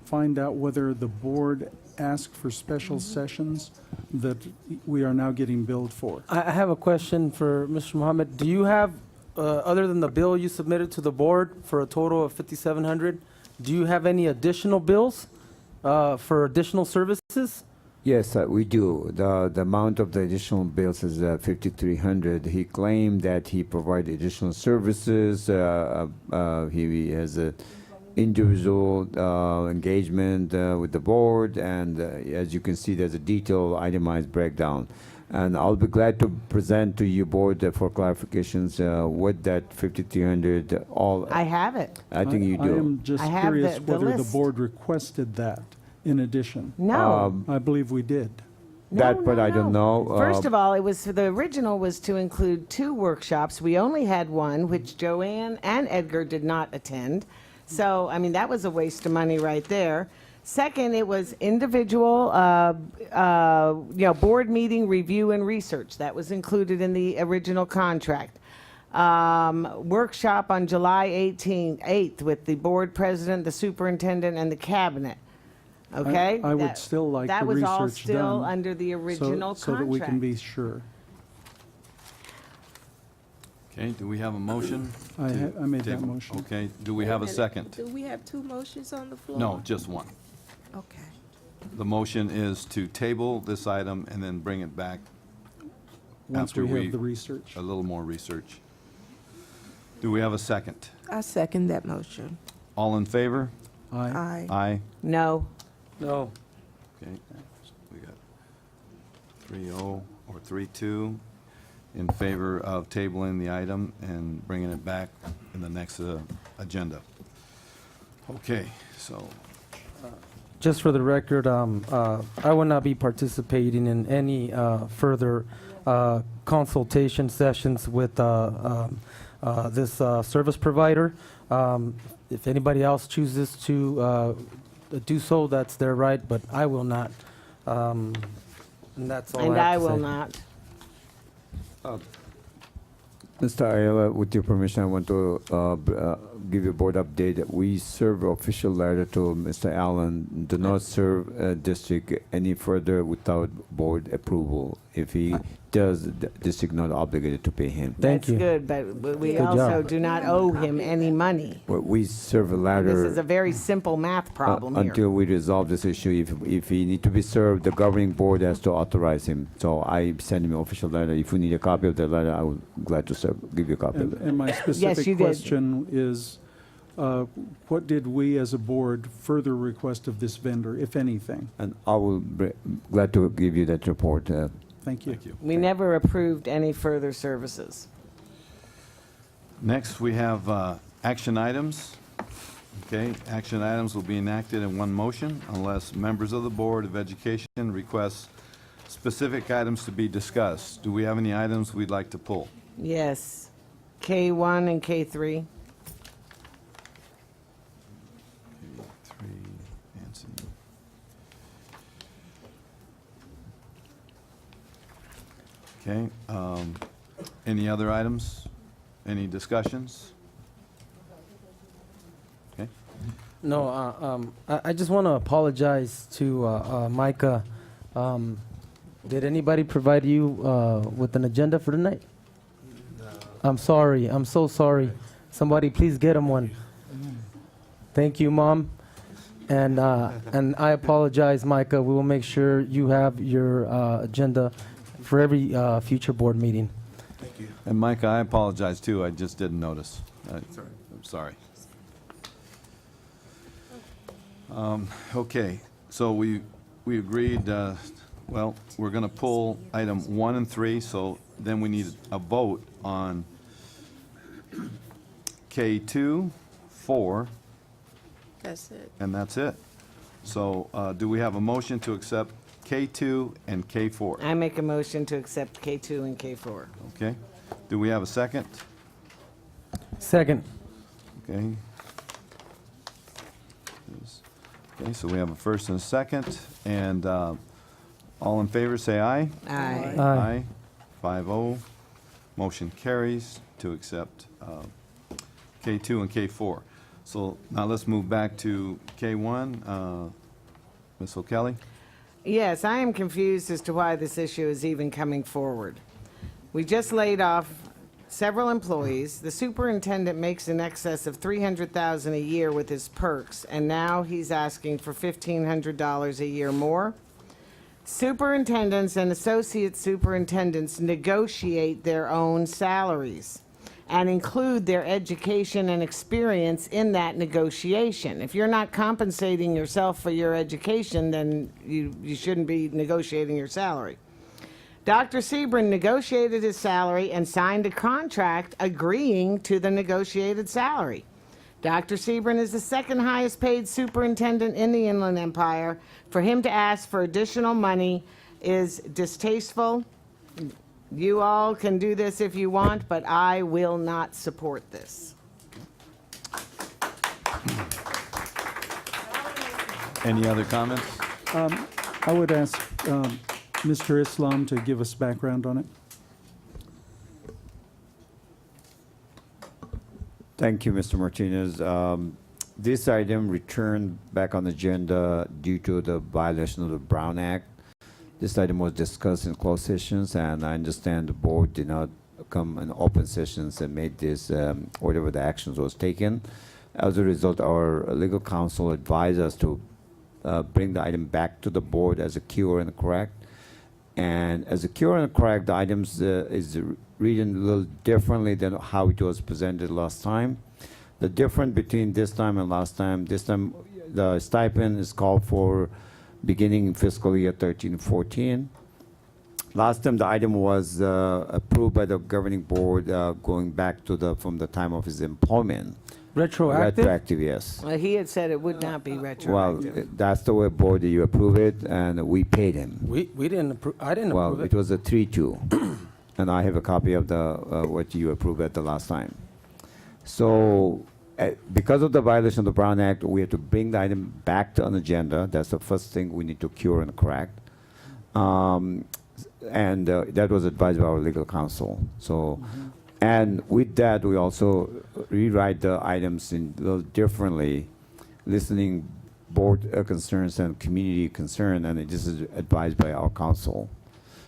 find out whether the board asked for special sessions that we are now getting billed for. I have a question for Mr. Mohammed. Do you have, other than the bill you submitted to the board for a total of $5,700, do you have any additional bills for additional services? Yes, we do. The amount of the additional bills is $5,300. He claimed that he provided additional services. He has a individual engagement with the board, and as you can see, there's a detailed itemized breakdown. And I'll be glad to present to you board for clarifications what that $5,300 all. I have it. I think you I do. am just I have curious the whether the list. board requested that in addition. No. I believe we did. That part I don't know. First of all, the original was to include 2 workshops. We only had one, which Joanne and Edgar did not attend. So, I mean, that was a waste of money right there. Second, it was individual, board meeting review and research. That was included in the original contract. Workshop on July 8th with the board president, the superintendent, and the cabinet. Okay? I would still like the That was all research still done under the original so that we can contract. be sure. Okay, do we have a motion? I made that table? motion. Okay, do we have a second? Do we have 2 motions on the floor? No, just one. Okay. The motion is to table this item and then bring it back Once after we have the research. a little more research. Do we have a second? I second that motion. All in favor? Aye. Aye. Aye. No. No. Okay, we got 3-0 or 3-2 in favor of tabling the item and bringing it back in the next agenda. Okay, so, Just for the record, I will not be participating in any further consultation sessions with this service provider. If anybody else chooses to do so, that's their right, but I will not. And that's all And I I have to will say. not. Mr. Ayala, with your permission, I want to give you a board update. We serve official letter to Mr. Allen, do not serve district any further without board approval. If he does, the district not obligated to pay him. That's good, but we Good also job. do not owe him any money. Well, we serve a letter. This is a very simple math problem here. Until we resolve this issue, if he need to be served, the governing board has to authorize him. So I send him an official letter. If you need a copy of the letter, I would glad to give you a copy of it. And my specific question is, what did we as a board further request of this vendor, if anything? And I will glad to give you that report. Thank you. We never approved any further services. next we have action items. Okay, action items will be enacted in one motion unless members of the Board of Education request specific items to be discussed. Do we have any items we'd like to pull? Yes. K1 and K3. Nancy. Okay, any other items? Any discussions? No, I just want to apologize to Micah. Did anybody provide you with an agenda for tonight? I'm sorry. I'm so sorry. Somebody please get him one. Thank you, Mom. And I apologize, Micah. We will make sure you have your agenda for every future board meeting. Thank you. And Micah, I apologize too. I just didn't notice. I'm sorry. Okay, so we agreed, well, we're going to pull item 1 and 3, so then we need a vote on K2, 4, That's it. and that's it. So do we have a motion to accept K2 and K4? I make a motion to accept K2 and K4. Okay. Do we have a second? Second. Okay. Okay, so we have a first and a second, and all in favor say aye. Aye. Aye. 5-0. Motion carries to accept K2 and K4. So now let's move back to K1. Ms. O'Kelly? Yes, I am confused as to why this issue is even coming forward. We just laid off several employees. The superintendent makes in excess of $300,000 a year with his perks, and now he's asking for $1,500 a year more. Superintendents and associate superintendents negotiate their own salaries and include their education and experience in that negotiation. If you're not compensating yourself for your education, then you shouldn't be negotiating your salary. Dr. Sebrin negotiated his salary and signed a contract agreeing to the negotiated salary. Dr. Sebrin is the second highest paid superintendent in the Inland Empire. For him to ask for additional money is distasteful. You all can do this if you want, but I will not support this. Any other comments? I would ask Mr. Islam to give us background on it. Thank you, Mr. Martinez. This item returned back on the agenda due to the violation of the Brown Act. This item was discussed in closed sessions, and I understand the board did not come in open sessions and made this, whatever the actions was taken. As a result, our legal counsel advised us to bring the item back to the board as a cure and correct. And as a cure and correct, the items is reading a little differently than how it was presented last time. The difference between this time and last time, this time the stipend is called for beginning in fiscal year 13-14. Last time the item was approved by the governing board going back to from the time of his employment. Retroactive? Retroactive, yes. Well, he had said it would not be retroactive. Well, that's the way board that you approve it, and we paid him. We didn't approve. I didn't approve Well, it was a 3-2, and I have a copy of the what you approved at the last time. So, because of the violation of the Brown Act, we have to bring the item back to an agenda. That's the first thing we need to cure and correct. And that was advised by our legal counsel. So, and with that, we also rewrite the items in a little differently, listening board concerns and community concern, and this is advised by our counsel.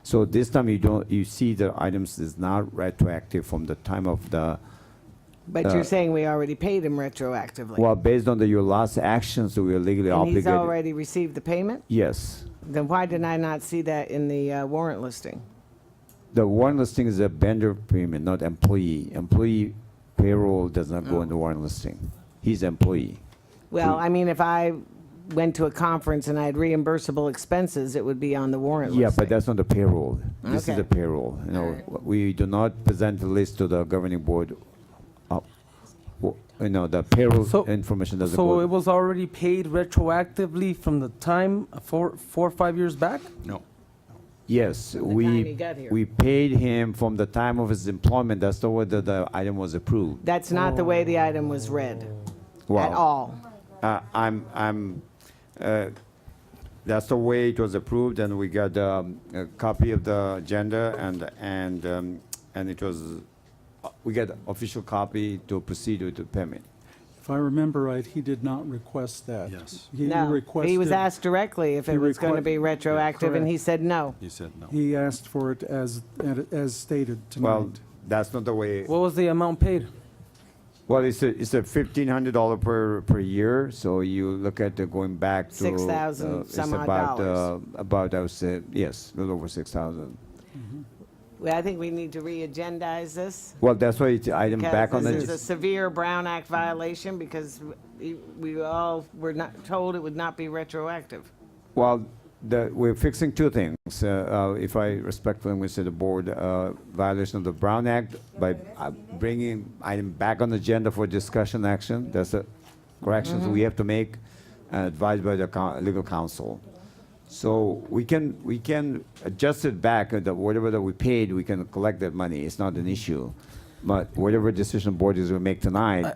So this time you see the items is not retroactive from the time of the. But you're saying we already paid him retroactively? Well, based on your last actions, we are legally And obligated. he's already received the payment? Yes. Then why did I not see that in the warrant listing? The warrant listing is a vendor payment, not employee. Employee payroll does not go in the warrant listing. He's employee. Well, I mean, if I went to a conference and I had reimbursable expenses, it would be on the warrant Yeah, listing. but that's not the payroll. This is Okay. the payroll. You know, we do not present the list to the governing board. You know, the payroll information doesn't So go. it was already paid retroactively from the time 4 or 5 years back? No. Yes, time he got here. we paid him from the time of his employment. That's the way that the item was approved. That's not the way the item was read at Well, all. That's the way it was approved, and we got a copy of the agenda, and it was we got official copy to proceed with the payment. If I remember right, he did not request that. Yes. He No, requested. he was asked directly if he it was going to requ- be retroactive, and he correct. said no. He said no. He asked for it as stated Well, tonight. that's not the way. What was the amount paid? Well, it's a $1,500 per year. So you look at going back to 6,000 it's some odd about dollars. about I would say yes, a little over 6,000. Well, I think we need to re-agendize this. Well, that's why it's item back on This the. is a severe Brown Act violation because we all were not told it would not be retroactive. Well, we're fixing two things. If I respectfully would say the board, violation of the Brown Act by bringing item back on the agenda for discussion action. That's the corrections we have to make, advised by the legal counsel. So we can adjust it back. Whatever that we paid, we can collect that money. It's not an issue. But whatever decision board is going to make tonight,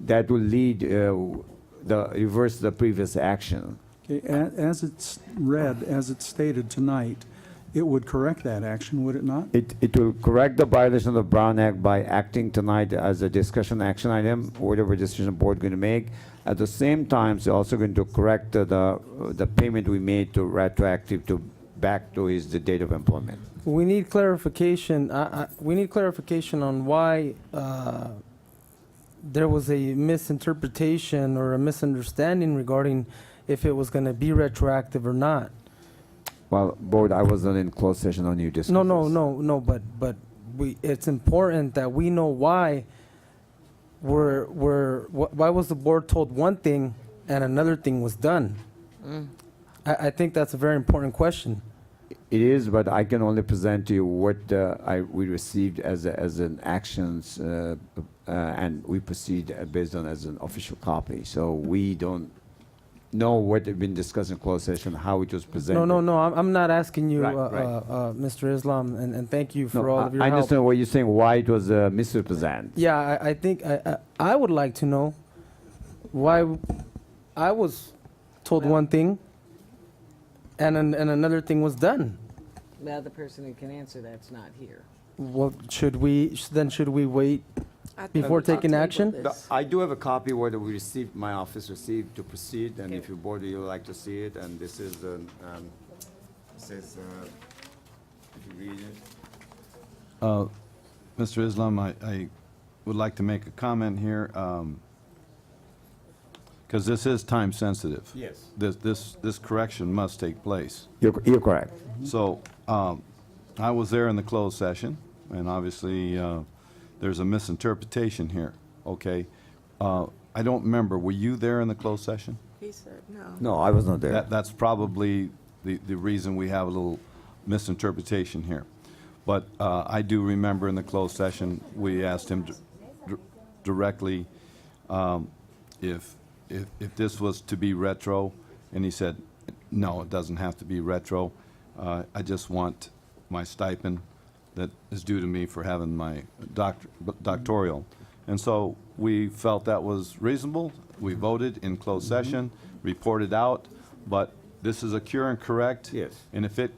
that will lead reverse the previous action. Okay, as it's read, as it's stated tonight, it would correct that action, would it not? It will correct the violation of the Brown Act by acting tonight as a discussion action item, whatever decision board going to make. At the same time, it's also going to correct the payment we made to retroactive to back to the date of employment. We need clarification. We need clarification on why there was a misinterpretation or a misunderstanding regarding if it was going to be retroactive or not. Well, board, I wasn't in closed session on you discuss. No. But it's important that we know why. Why was the board told one thing and another thing was done? I think that's a very important question. It is, but I can only present to you what we received as an actions, and we proceed based on as an official copy. So we don't know what had been discussed in closed session, how it was presented. No. I'm not asking you, Right. Mr. Islam, and thank you for No, all of your I help. understand what you're saying, why it was misrepresented. Yeah, I think I would like to know why I was told one thing and another thing was done. Well, the person who can answer that's not here. Well, should we wait before taking action? I do have a copy where we received, my office received to proceed, and if your board you would like to see it, and this is the, says, if you read it. Mr. Islam, I would like to make a comment here, because this is time sensitive. Yes. This correction must take place. You're correct. So, I was there in the closed session, and obviously, there's a misinterpretation here, okay? I don't remember, were you there in the closed session? He said no. No, I was not there. That's probably the reason we have a little misinterpretation here. But I do remember in the closed session, we asked him directly if this was to be retro, and he said, no, it doesn't have to be retro. I just want my stipend that is due to me for having my doctoral. And so we felt that was reasonable. We voted in closed session, reported out, but this is a cure and correct. Yes. And if it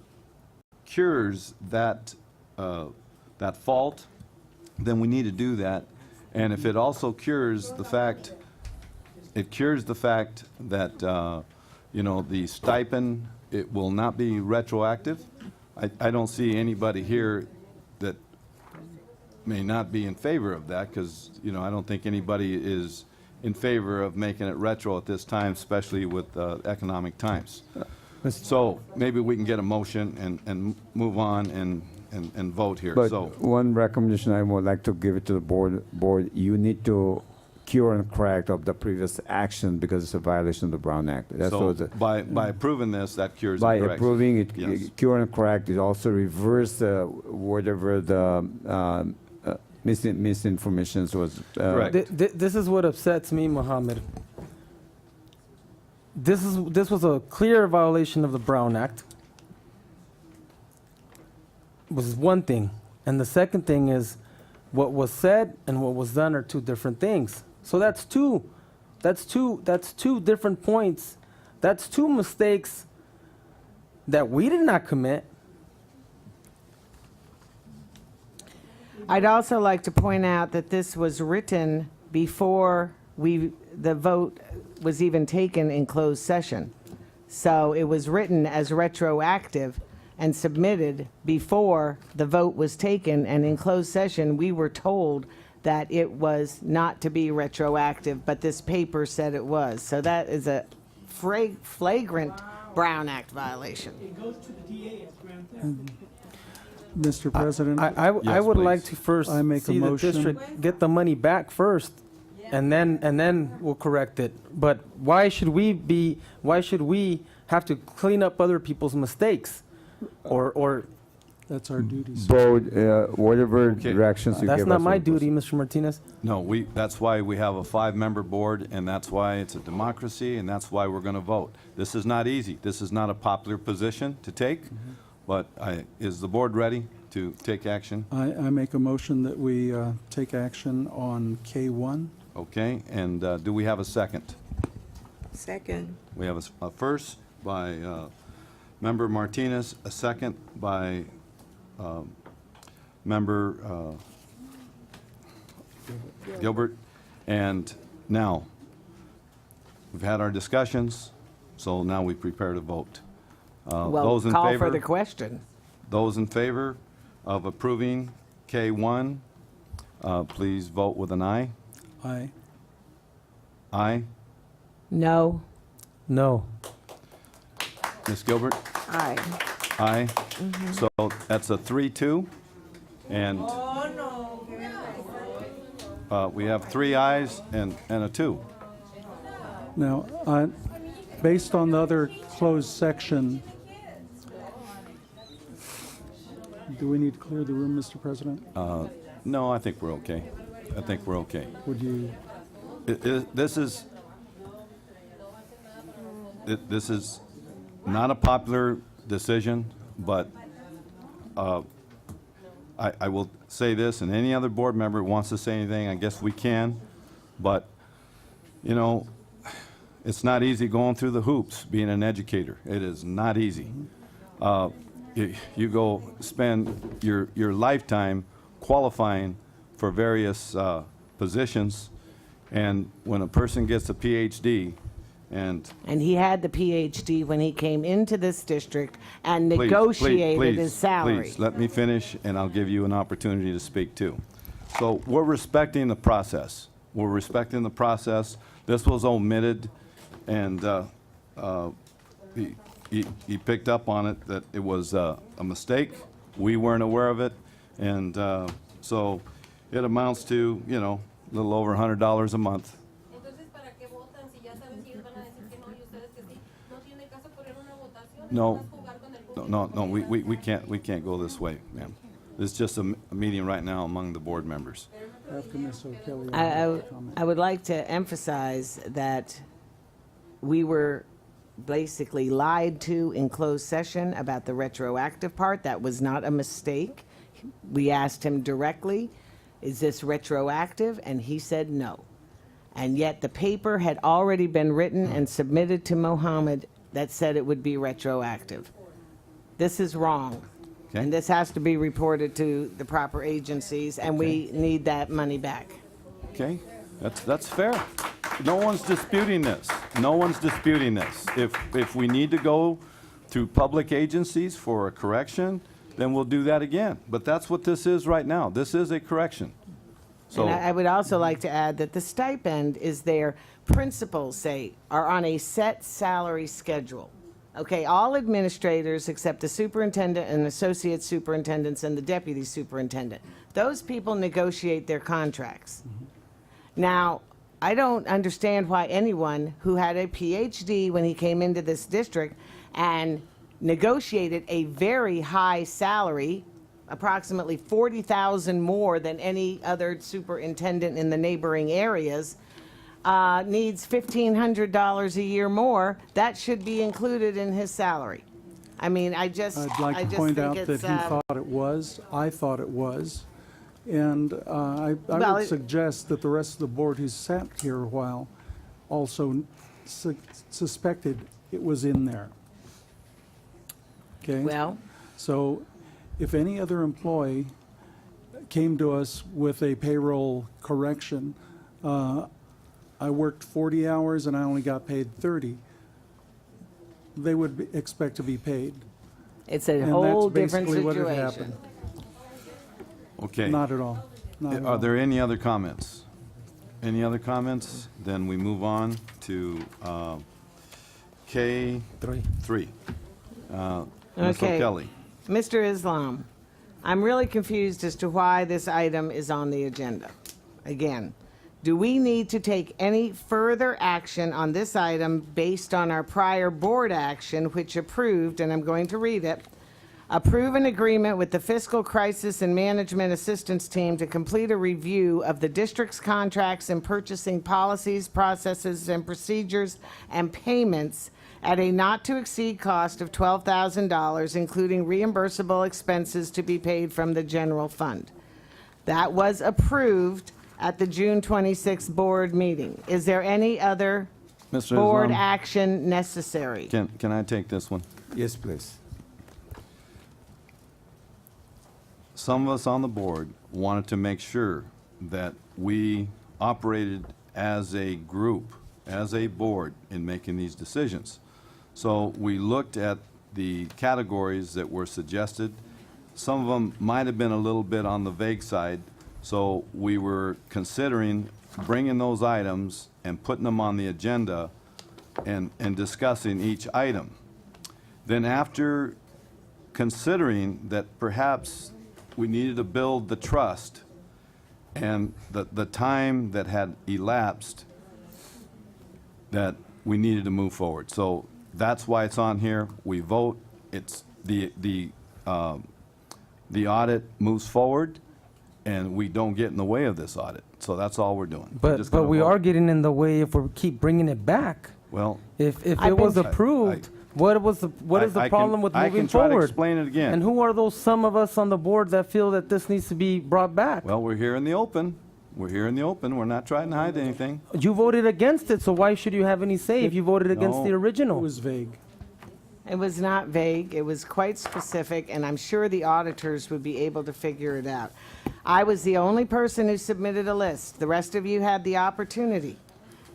cures that fault, then we need to do that. And if it also cures the fact, that, you know, the stipend, it will not be retroactive. I don't see anybody here that may not be in favor of that, because, you know, I don't think anybody is in favor of making it retro at this time, especially with economic times. So maybe we can get a motion and move on and vote here. But So one recommendation I would like to give it to the board, you need to cure and correct of the previous action because it's a violation of the Brown Act. That's so what the- by approving this, that cures By and corrects. approving it, Yes. cure and correct, it also reverse whatever the misinformation was. Correct. This is what upsets me, Mohammed. This was a clear violation of the Brown Act. Was one thing, and the second thing is what was said and what was done are two different things. So that's two different points. That's two mistakes that we did not commit. I'd also like to point out that this was written before the vote was even taken in closed session. So it was written as retroactive and submitted before the vote was taken, and in closed session, we were told that it was not to be retroactive, but this paper said it was. So that is a flagrant Brown Act violation. It goes to the DA as grand theft. Mr. President? I Yes, would please. like to first I make a see the motion. district get the money back first, and then we'll correct it. But why should we have to clean up other people's mistakes? Or That's our duty, sir. Board, whatever Okay. directions you give us. that's not my we'll proceed. duty, Mr. Martinez. No, that's why we have a 5-member board, and that's why it's a democracy, and that's why we're going to vote. This is not easy. This is not a popular position to take, but is the board ready to take action? I make a motion that we take action on K1. Okay, and do we have a second? Second. We have a first by Member Martinez, a second by Member Gilbert. And now, we've had our discussions, so now we prepare to vote. Well, Those in call favor? for the question. Those in favor of approving K1, please vote with an aye. Aye. Aye. No. No. Ms. Gilbert? Aye. Aye. So that's a 3-2. And we have 3 ayes and a 2. Now, based on the other closed section, do we need to clear the room, Mr. President? No, I think we're okay. I think we're okay. Would you? This is not a popular decision, but I will say this, and any other board member wants to say anything, I guess we can, but, you know, it's not easy going through the hoops being an educator. It is not easy. You go spend your lifetime qualifying for various positions, and when a person gets a PhD, and he had the PhD when he came into this district and Please, negotiated his please, salary. Please, let me finish, and I'll give you an opportunity to speak too. So we're respecting the process. We're respecting the process. This was omitted, and he picked up on it that it was a mistake. We weren't aware of it, and so it amounts to, you know, a little over $100 a month. No, we can't go this way, ma'am. This is just a meeting right now among the board members. After Ms. O'Kelly. I would like to emphasize that we were basically lied to in closed session about the retroactive part. That was not a mistake. We asked him directly, is this retroactive? And he said no. And yet the paper had already been written and submitted to Mohammed that said it would be retroactive. This is wrong. Okay. And this has to be reported to the proper agencies, and we need that money back. Okay, that's fair. No one's disputing this. No one's disputing this. If we need to go through public agencies for a correction, then we'll do that again. But that's what this is right now. This is a correction. So And I would also like to add that the stipend is their principals say are on a set salary schedule. Okay, all administrators except the superintendent and associate superintendents and the deputy superintendent. Those people negotiate their contracts. Now, I don't understand why anyone who had a PhD when he came into this district and negotiated a very high salary, approximately $40,000 more than any other superintendent in the neighboring areas, needs $1,500 a year more. That should be included in his salary. I mean, I'd like to point out that he thought it was, I thought it was, and I would suggest that the rest of the board who's sat here a while also suspected it was in there. Okay? Well. So if any other employee came to us with a payroll correction, I worked 40 hours and I only got paid 30, they would expect to be paid. It's a And whole that's different basically what had situation. happened. Okay. Not at all. Not at Are all. there any other comments? Any other comments? Then we move on to K3. Ms. Okay. O'Kelly. Mr. Islam, I'm really confused as to why this item is on the agenda. Again, do we need to take any further action on this item based on our prior board action, which approved, and I'm going to read it, approve an agreement with the Fiscal Crisis and Management Assistance Team to complete a review of the district's contracts and purchasing policies, processes, and procedures and payments at a not-to-exceed cost of $12,000, including reimbursable expenses to be paid from the general fund. That was approved at the June 26th board meeting. Is there any other Mr. board Islam, action necessary? can I take this one? Yes, please. Some of us on the board wanted to make sure that we operated as a group, as a board, in making these decisions. So we looked at the categories that were suggested. Some of them might have been a little bit on the vague side, so we were considering bringing those items and putting them on the agenda and discussing each item. Then after considering that perhaps we needed to build the trust and the time that had elapsed, that we needed to move forward. So that's why it's on here. We vote. It's the audit moves forward, and we don't get in the way of this audit. So that's all we're doing. We're But just but gonna we vote. are getting in the way if we keep bringing it back. Well, If I've it was been- approved, what is the I problem can- with I moving can try to forward? explain it again. And who are those some of us on the board that feel that this needs to be brought back? Well, we're here in the open. We're here in the open. We're not trying to hide anything. You voted against it, so why should you have any say if you voted against No. the It original? was vague. It was not vague, it was quite specific, and I'm sure the auditors would be able to figure it out. I was the only person who submitted a list. The rest of you had the opportunity.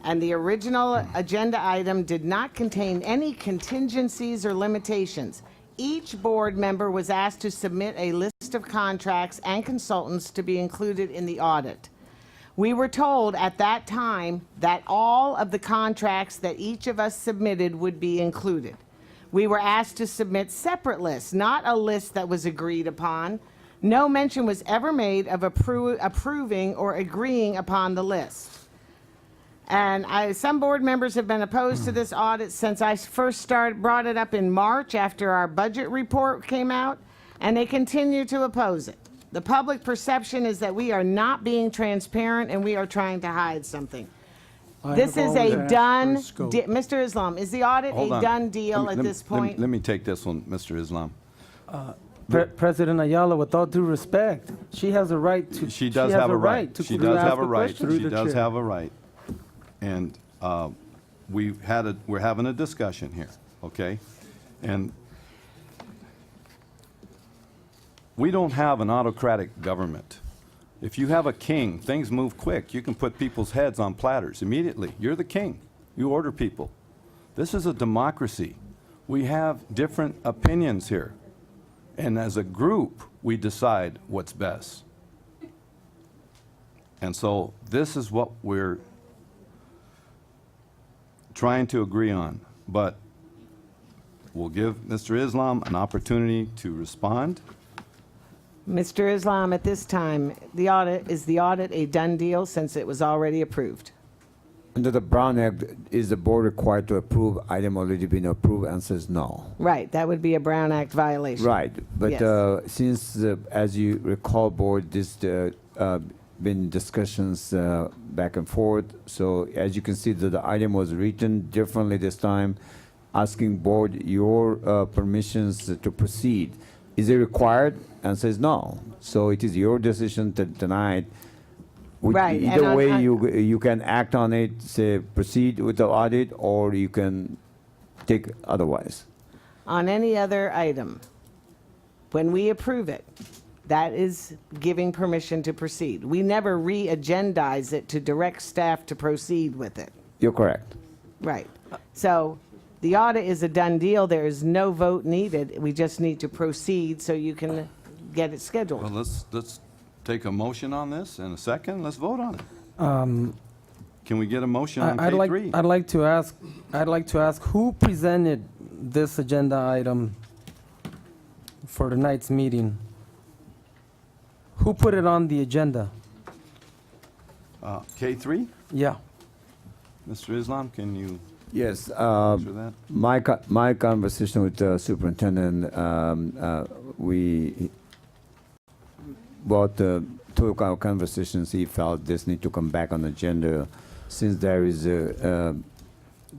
And the original agenda item did not contain any contingencies or limitations. Each board member was asked to submit a list of contracts and consultants to be included in the audit. We were told at that time that all of the contracts that each of us submitted would be included. We were asked to submit separate lists, not a list that was agreed upon. No mention was ever made of approving or agreeing upon the list. And some board members have been opposed to this audit since I first brought it up in March after our budget report came out, and they continue to oppose it. The public perception is that we are not being transparent and we are trying to hide something. I This have is always a asked done, for a scope. Mr. Islam, is the audit Hold a on. done deal Let at me- this point? Let me take this one, Mr. Islam. President Ayala, with all due respect, she has a right to. She does has have a right. to She to does ask have a right. question. She does have a right. And we're having a discussion here, okay? And we don't have an autocratic government. If you have a king, things move quick. You can put people's heads on platters immediately. You're the king. You order people. This is a democracy. We have different opinions here. And as a group, we decide what's best. And so this is what we're trying to agree on. But we'll give Mr. Islam an opportunity to respond. Mr. Islam, at this time, is the audit a done deal since it was already approved? Under the Brown Act, is the board required to approve item already been approved? Answer is no. Right, that would be a Brown Act violation. Right, but Yes. since, as you recall, board, this been discussions back and forth. So as you can see, the item was written differently this time, asking board your permissions to proceed. Is it required? Answer is no. So it is your decision to deny it. Right, and Either on- way, on- you can act on it, say proceed with the audit, or you can take otherwise. On any other item, when we approve it, That is giving permission to proceed. We never re-agendize it to direct staff to proceed with it. You're correct. Right. So the audit is a done deal. There is no vote needed. We just need to proceed so you can get it Well, scheduled. let's take a motion on this in a second. Let's vote on it. Um, Can we get a motion on I'd K3? like to ask who presented this agenda item for tonight's meeting? Who put it on the agenda? K3? Yeah. Mr. Islam, can you Yes. answer that? My conversation with the superintendent, we took our conversations. He felt this need to come back on the agenda since there is a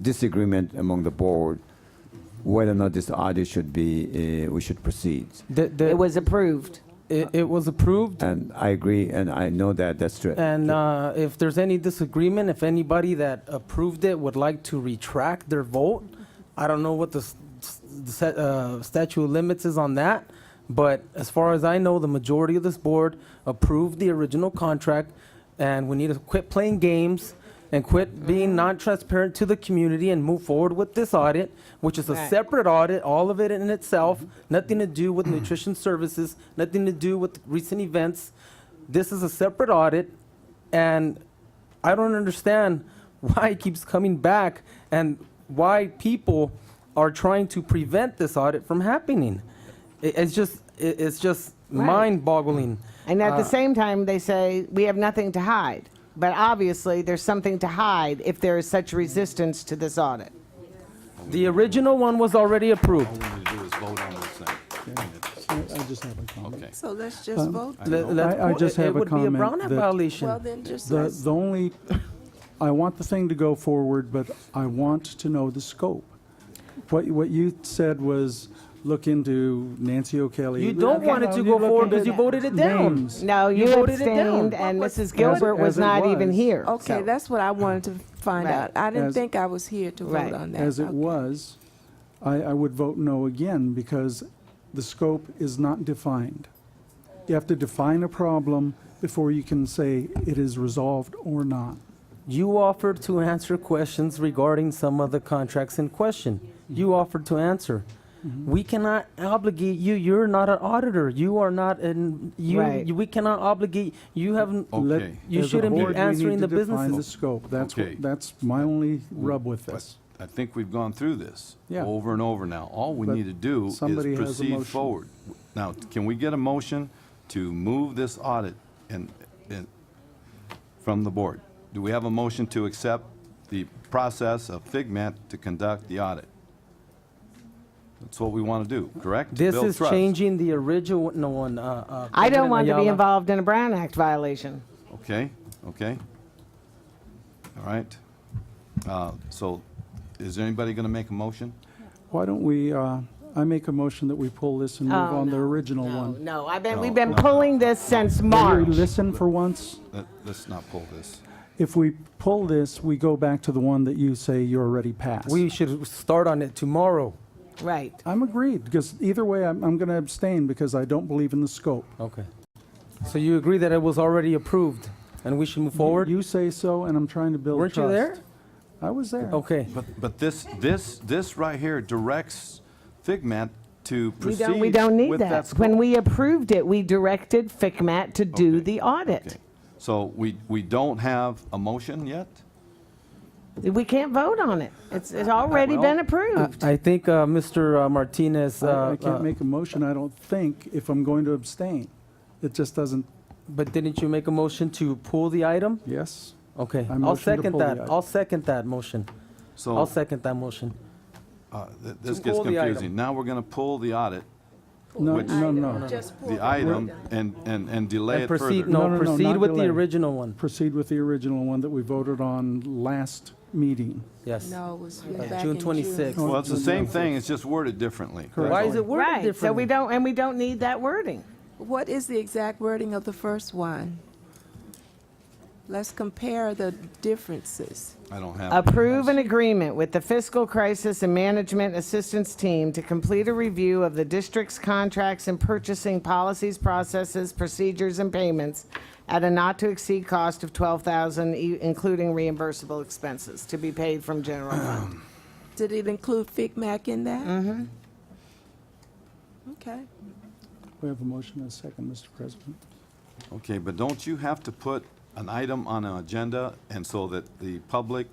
disagreement among the board whether or not this audit should be, we should proceed. It was approved. It was approved. And I agree, and I know that that's true. And if there's any disagreement, if anybody that approved it would like to retract their vote, I don't know what the statute of limits is on that, but as far as I know, the majority of this board approved the original contract, and we need to quit playing games and quit being non-transparent to the community and move forward with this audit, which is a Right. separate audit, all of it in itself, nothing to do with nutrition services, nothing to do with recent events. This is a separate audit, and I don't understand why it keeps coming back and why people are trying to prevent this audit from happening. It's just Right. mind-boggling. And at the same time, they say, we have nothing to hide. But obviously, there's something to hide if there is such resistance to this audit. The original one was already approved. All we need to do is vote on this thing. I just have a comment. Okay. So let's just vote. I just have a It would be a comment Brown Act that violation. Well, then just the, let's, the only, I want the thing to go forward, but I want to know the scope. What you said was look into Nancy O'Kelly. You don't want it to go forward because you voted it down. Names. No, you voted it down. abstained, and Mrs. Gilbert was as it not even was. here. okay, so- that's what I wanted to find Right. out. I didn't As- think I was here to vote Right. on that. As it Okay. was, I would vote no again because the scope is not defined. You have to define a problem before you can say it is resolved or not. You offered to answer questions regarding some of the contracts in question. You offered to answer. We cannot obligate you. You're not an auditor. You are not an. Right. We cannot obligate. You haven't. Okay. You As a shouldn't board, be we answering need the to define the businesses. scope. Okay. That's my only rub with this. I think we've gone through this Yeah. over and over now. All we But need to do is somebody has a proceed motion. forward. Now, can we get a motion to move this audit from the board? Do we have a motion to accept the process of Figment to conduct the audit? That's what we want to do, correct? This Build is trust. changing the original one. I don't President want to be Ayala. involved in a Brown Act violation. Okay, okay. All right. So is anybody going to make a motion? Why don't we, I make a motion that we pull this and move Oh, on the no, original No, one. no, No, we've been no. pulling this since Will March. you listen for once? Let's not pull this. If we pull this, we go back to the one that you say you already passed. We should start on it tomorrow. Right. I'm agreed, because either way, I'm going to abstain because I don't believe in the scope. Okay. So you agree that it was already approved and we should move forward? You say so, and I'm trying to build Weren't trust. you there? I was there. Okay. But this right here directs Figment to We proceed don't need with that. scope. When we approved it, we directed FICMAT to do Okay. the audit. Okay. So we don't have a motion yet? We can't vote on it. It's already been approved. I think Mr. Martinez. I can't make a motion, I don't think, if I'm going to abstain. It just doesn't, But didn't you make a motion to pull the item? yes. Okay, I I'll motion to second pull the that. item. I'll second that motion. So I'll second that motion. this To gets pull the item. confusing. Now we're going to pull the audit, No, Which- no, no. the item, and delay And it further. proceed, No, no, no, no, proceed not with the delay. original one. Proceed with the original one that we voted on last meeting. Yes. No, it was June back in 26th. Well, it's the same thing, it's just worded differently. Correct. Why is it worded Right, so differently? we don't need that wording. What is the exact wording of the first one? Let's compare the differences. I don't have. Approve an agreement with the Fiscal Crisis and Management Assistance Team to complete a review of the district's contracts and purchasing policies, processes, procedures, and payments at a not-to-exceed cost of $12,000, including reimbursable expenses, to be paid from general fund. Did it include FICMAC in that? Mm-hmm. Okay. We have a motion and a second, Mr. President. Okay, but don't you have to put an item on an agenda and so that the public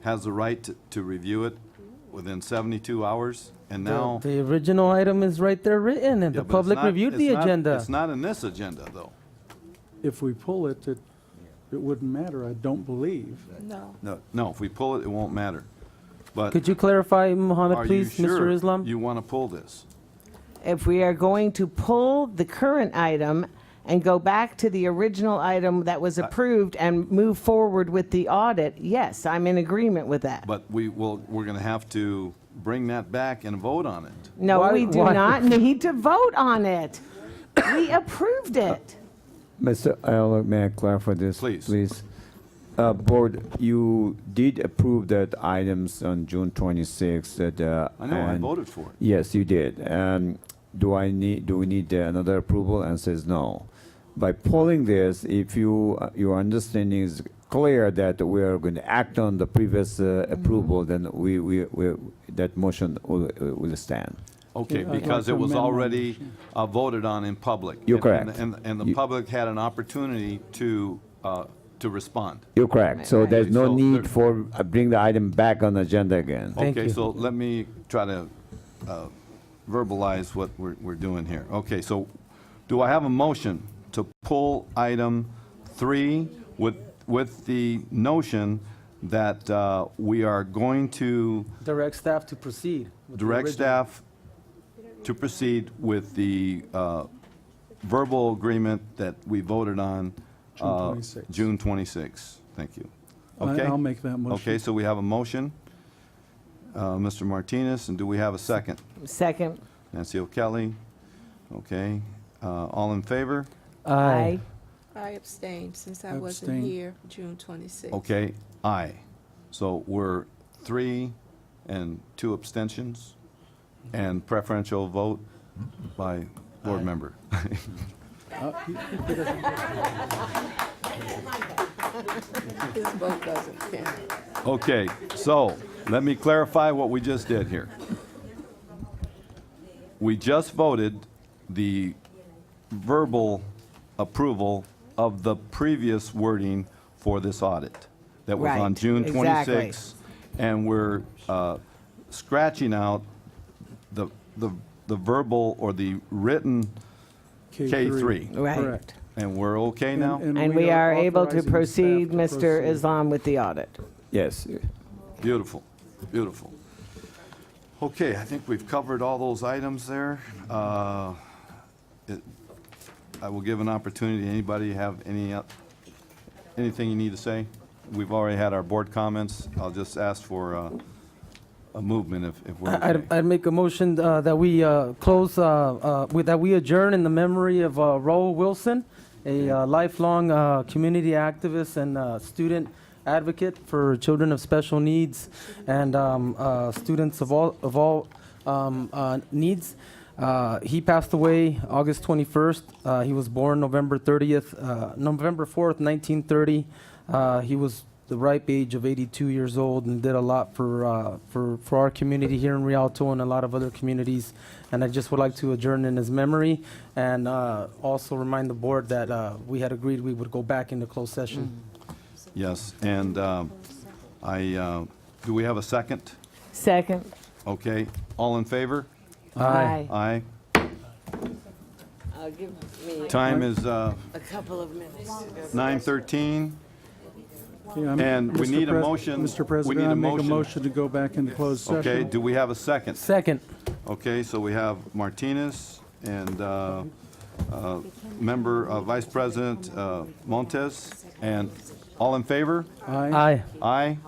has the right to review it within 72 hours? And now. The original item is right there written, and Yeah, the but it's public not- reviewed it's the not- agenda. It's not in this agenda, though. If we pull it, it wouldn't matter, I don't believe. No. No, if we pull it, it won't matter. But Could you clarify, Mohammed, are you please, sure Mr. Islam? you want to pull this? If we are going to pull the current item and go back to the original item that was approved and move forward with the audit, yes, I'm in agreement with that. But we're going to have to bring that back and vote on it. No, we do not need to vote on it. We approved it. Mr. Ayala, may I clarify this? Please. Board, you did approve that items on June 26th. That, I know, I and- voted for it. Yes, you did. Do we need another approval? And says no. By pulling this, if your understanding is clear that we are going to act on the previous approval, then we that motion will stand. Okay, Yeah, I'd because like it to was amend my already voted on in public. You're And- correct. And the You- public had an opportunity to respond. You're correct. So there's no So need there- for bring the item back on the agenda again. Okay, so let me try to verbalize what we're doing here. Okay, so do I have a motion to pull item 3 with the notion that we are going to Direct staff to proceed. with the direct original. staff to proceed with the verbal agreement that we voted on June 26th. June 26th. Thank you. I- Okay? I'll make that motion. Okay, so we have a motion, Mr. Martinez, and do we have a second? Second. Nancy O'Kelly. Okay, all in favor? Aye. I abstained since I wasn't Abstain. here June 26th. Okay, aye. So we're 3 and 2 abstentions, and preferential vote by board member. His vote doesn't count. Okay, so let me clarify what we just did here. We just voted the verbal approval of the previous wording for this audit that was on Right, June exactly. 26th. And we're scratching out the verbal or the written K3. Right. Correct. And we're okay now? And we are able to authorizing proceed, staff to Mr. proceed. Islam, with the audit. Yes. Beautiful, beautiful. Okay, I think we've covered all those items there. I will give an opportunity, anybody have anything you need to say? We've already had our board comments. I'll just ask for a movement if we're okay. I'd make a motion that we close, that we adjourn in the memory of Raul Wilson, a lifelong community activist and student advocate for children of special needs and students of all needs. He passed away August 21st. He was born November 4th, 1930. He was the ripe age of 82 years old and did a lot for our community here in Rialto and a lot of other communities. And I just would like to adjourn in his memory and also remind the board that we had agreed we would go back into closed session. Yes, and do we have a second? Second. Okay, all in favor? Aye. Aye. Give me Time is a couple of minutes. 9:13. Okay, And we Mr. need a Pres- motion. Mr. We President, need I a make a motion. motion to go back into closed session. Okay, do we have a second? Second. Okay, so we have Martinez and member, Vice President Montes, and all in favor? Aye. Aye.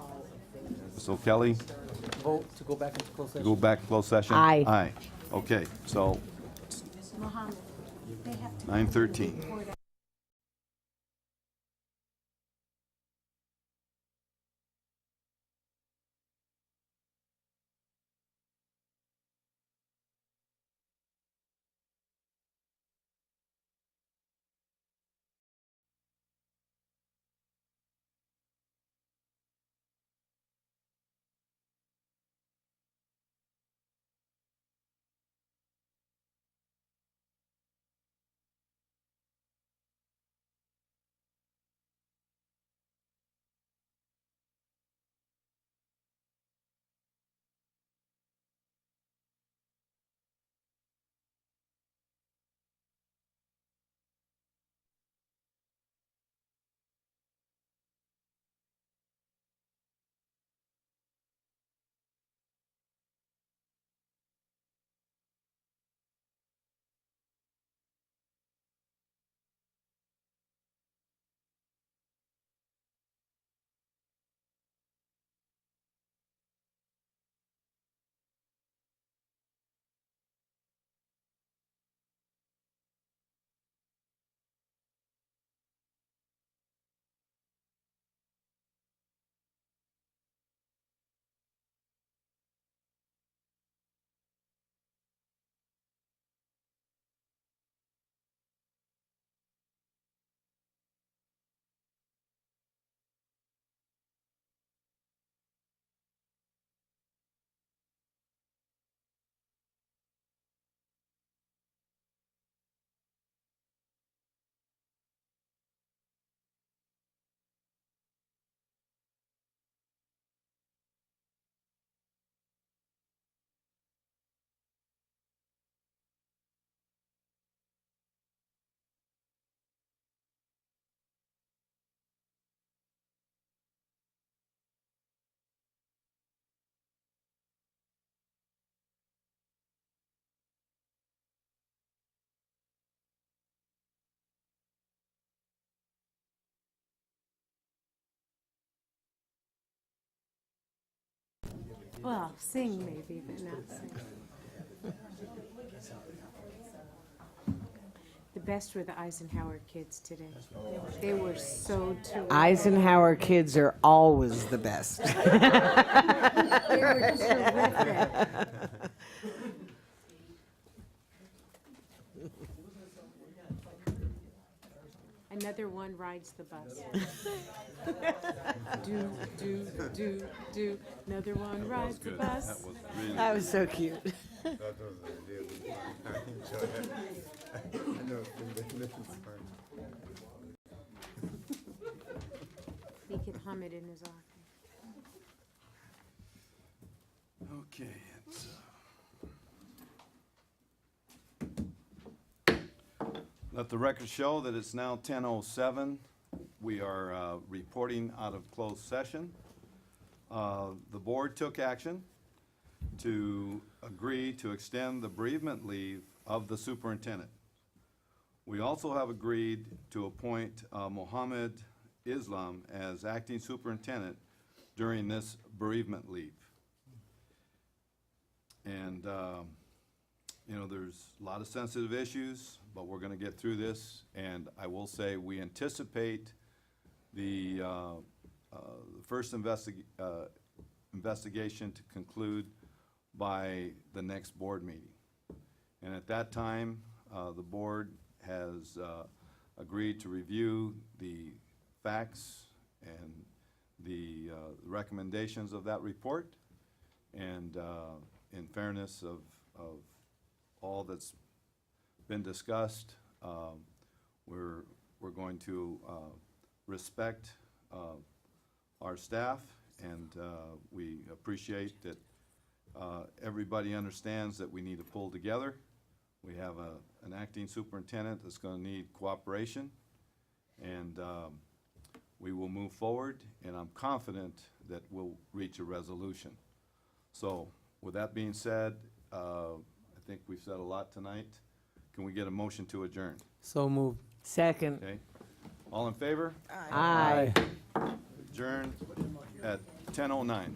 So Kelly, Vote to go back into closed to session. go back to closed session? Aye. Aye. Okay, so 9:13. Well, sing maybe, but not sing. The best were the Eisenhower kids today. They were so terrific. Eisenhower kids are always the best. They were terrific. Another one rides the bus. Do. Another one rides the bus. That was really That was so cute. That was really good. I enjoyed it. I know it's fun. He could hum it in his office. Okay. Let the record show that it's now 10:07. We are reporting out of closed session. The board took action to agree to extend the bereavement leave of the superintendent. We also have agreed to appoint Mohammed Islam as acting superintendent during this bereavement leave. And, you know, there's a lot of sensitive issues, but we're going to get through this. And I will say we anticipate the first investigation to conclude by the next board meeting. And at that time, the board has agreed to review the facts and the recommendations of that report. And in fairness of all that's been discussed, we're going to respect our staff, and we appreciate that everybody understands that we need to pull together. We have an acting superintendent that's going to need cooperation, and we will move forward, and I'm confident that we'll reach a resolution. So with that being said, I think we've said a lot tonight. Can we get a motion to adjourn? So moved. Second. Okay. All in favor? Aye. Adjourn at 10:09.